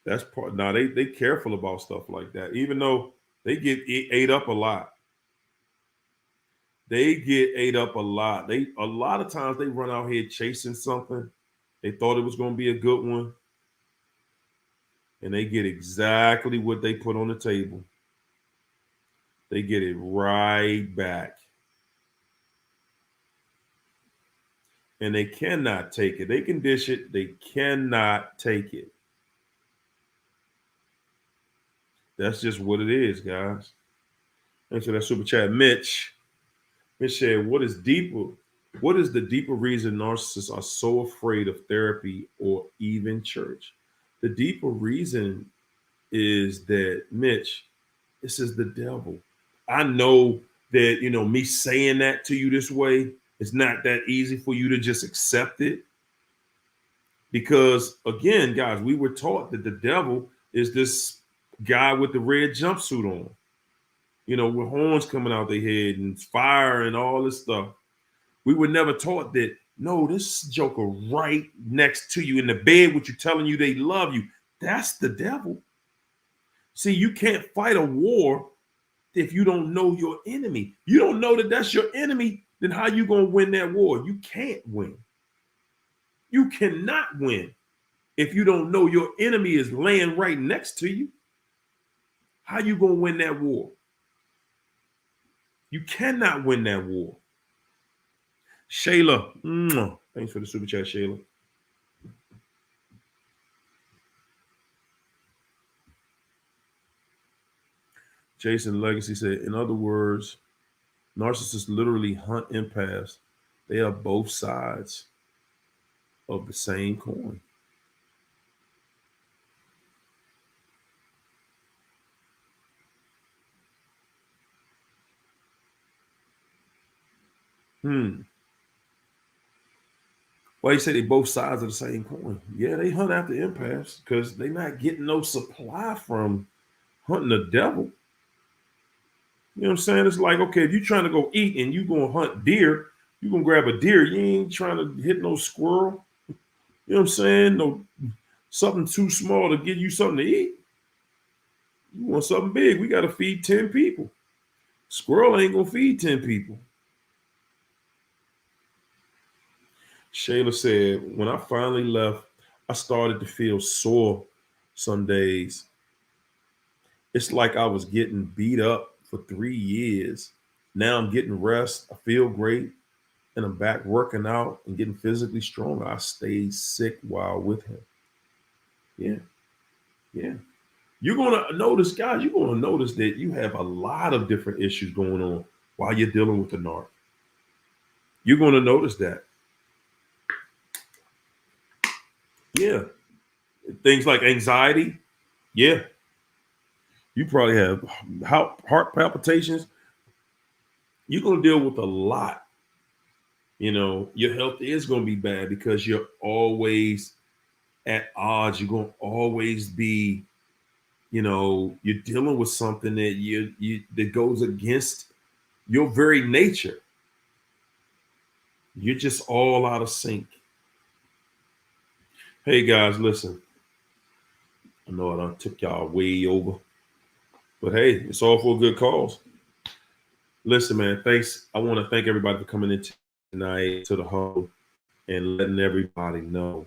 that's part. Now, they careful about stuff like that, even though they get ate up a lot. They get ate up a lot. A lot of times they run out here chasing something. They thought it was going to be a good one. And they get exactly what they put on the table. They get it right back. And they cannot take it. They can dish it. They cannot take it. That's just what it is, guys. Thanks for that super chat. Mitch said, what is the deeper reason narcissists are so afraid of therapy or even church? The deeper reason is that, Mitch, this is the devil. I know that, me saying that to you this way, it's not that easy for you to just accept it. Because again, guys, we were taught that the devil is this guy with the red jumpsuit on, with horns coming out their head and fire and all this stuff. We were never taught that, no, this joker right next to you in the bed with you telling you they love you. That's the devil. See, you can't fight a war if you don't know your enemy. You don't know that that's your enemy, then how you going to win that war? You can't win. You cannot win if you don't know your enemy is laying right next to you. How you going to win that war? You cannot win that war. Shayla, thanks for the super chat, Shayla. Jason Legacy said, in other words, narcissists literally hunt empaths. They are both sides of the same coin. Well, you say they both sides of the same coin. Yeah, they hunt after empaths because they're not getting no supply from hunting the devil. You know what I'm saying? It's like, okay, if you're trying to go eat and you're going to hunt deer, you're going to grab a deer. You ain't trying to hit no squirrel. You know what I'm saying? No, something too small to give you something to eat. You want something big. We got to feed 10 people. Squirrel ain't going to feed 10 people. Shayla said, when I finally left, I started to feel sore some days. It's like I was getting beat up for 3 years. Now I'm getting rest. I feel great. And I'm back working out and getting physically stronger. I stayed sick while with him. Yeah. You're going to notice, guys, you're going to notice that you have a lot of different issues going on while you're dealing with the narc. You're going to notice that. Yeah. Things like anxiety. Yeah. You probably have heart palpitations. You're going to deal with a lot. Your health is going to be bad because you're always at odds. You're going to always be, you're dealing with something that that goes against your very nature. You're just all out of sync. Hey guys, listen. I know I done took y'all way over, but hey, it's all for a good cause. Listen, man, thanks. I want to thank everybody for coming in tonight to the hub and letting everybody know,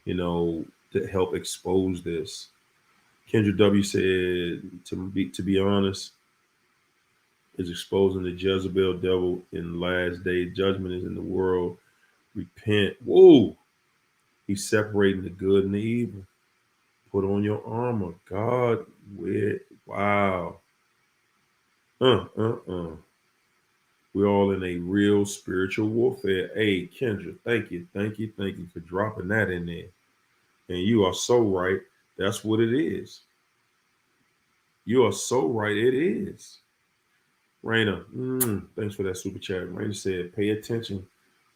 to help expose this. Kendra W said, to be honest, is exposing the Jezebel devil in the last day. Judgment is in the world. Repent. Whoa. He's separating the good and the evil. Put on your armor. God, wow. We're all in a real spiritual warfare. Hey, Kendra, thank you for dropping that in there. And you are so right. That's what it is. You are so right. It is. Raina, thanks for that super chat. Raina said, pay attention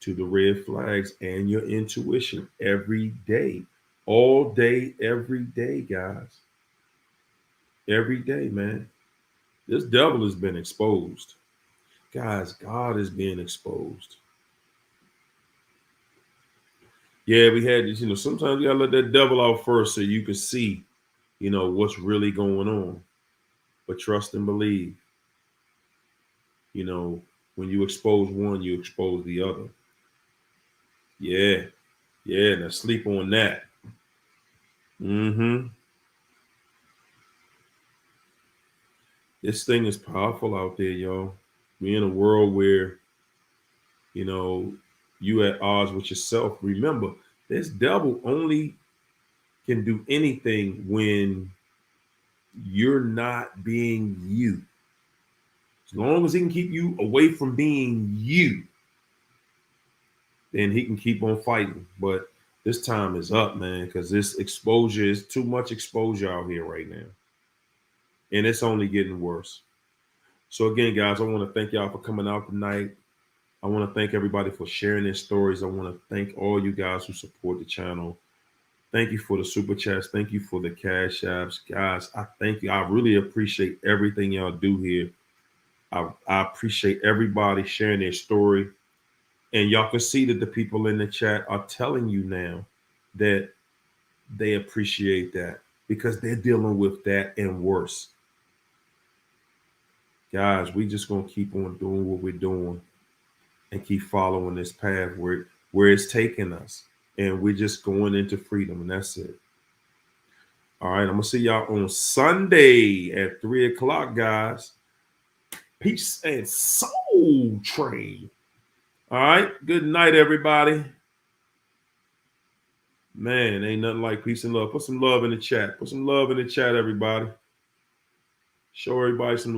to the red flags and your intuition every day, all day, every day, guys. Every day, man. This devil has been exposed. Guys, God is being exposed. Yeah, we had this, sometimes you gotta let that devil out first so you can see, what's really going on. But trust and believe. When you expose one, you expose the other. Yeah. Yeah, now sleep on that. This thing is powerful out there, y'all. We're in a world where, you at odds with yourself. Remember, this devil only can do anything when you're not being you. As long as he can keep you away from being you, then he can keep on fighting. But this time is up, man, because this exposure is too much exposure out here right now. And it's only getting worse. So again, guys, I want to thank y'all for coming out tonight. I want to thank everybody for sharing their stories. I want to thank all you guys who support the channel. Thank you for the super chats. Thank you for the cash apps. Guys, I thank you. I really appreciate everything y'all do here. I appreciate everybody sharing their story. And y'all can see that the people in the chat are telling you now that they appreciate that because they're dealing with that and worse. Guys, we just going to keep on doing what we're doing and keep following this path where it's taking us. And we're just going into freedom, and that's it. All right, I'm going to see y'all on Sunday at 3 o'clock, guys. Peace and Soul Train. All right, good night, everybody. Man, ain't nothing like peace and love. Put some love in the chat. Put some love in the chat, everybody. Show everybody some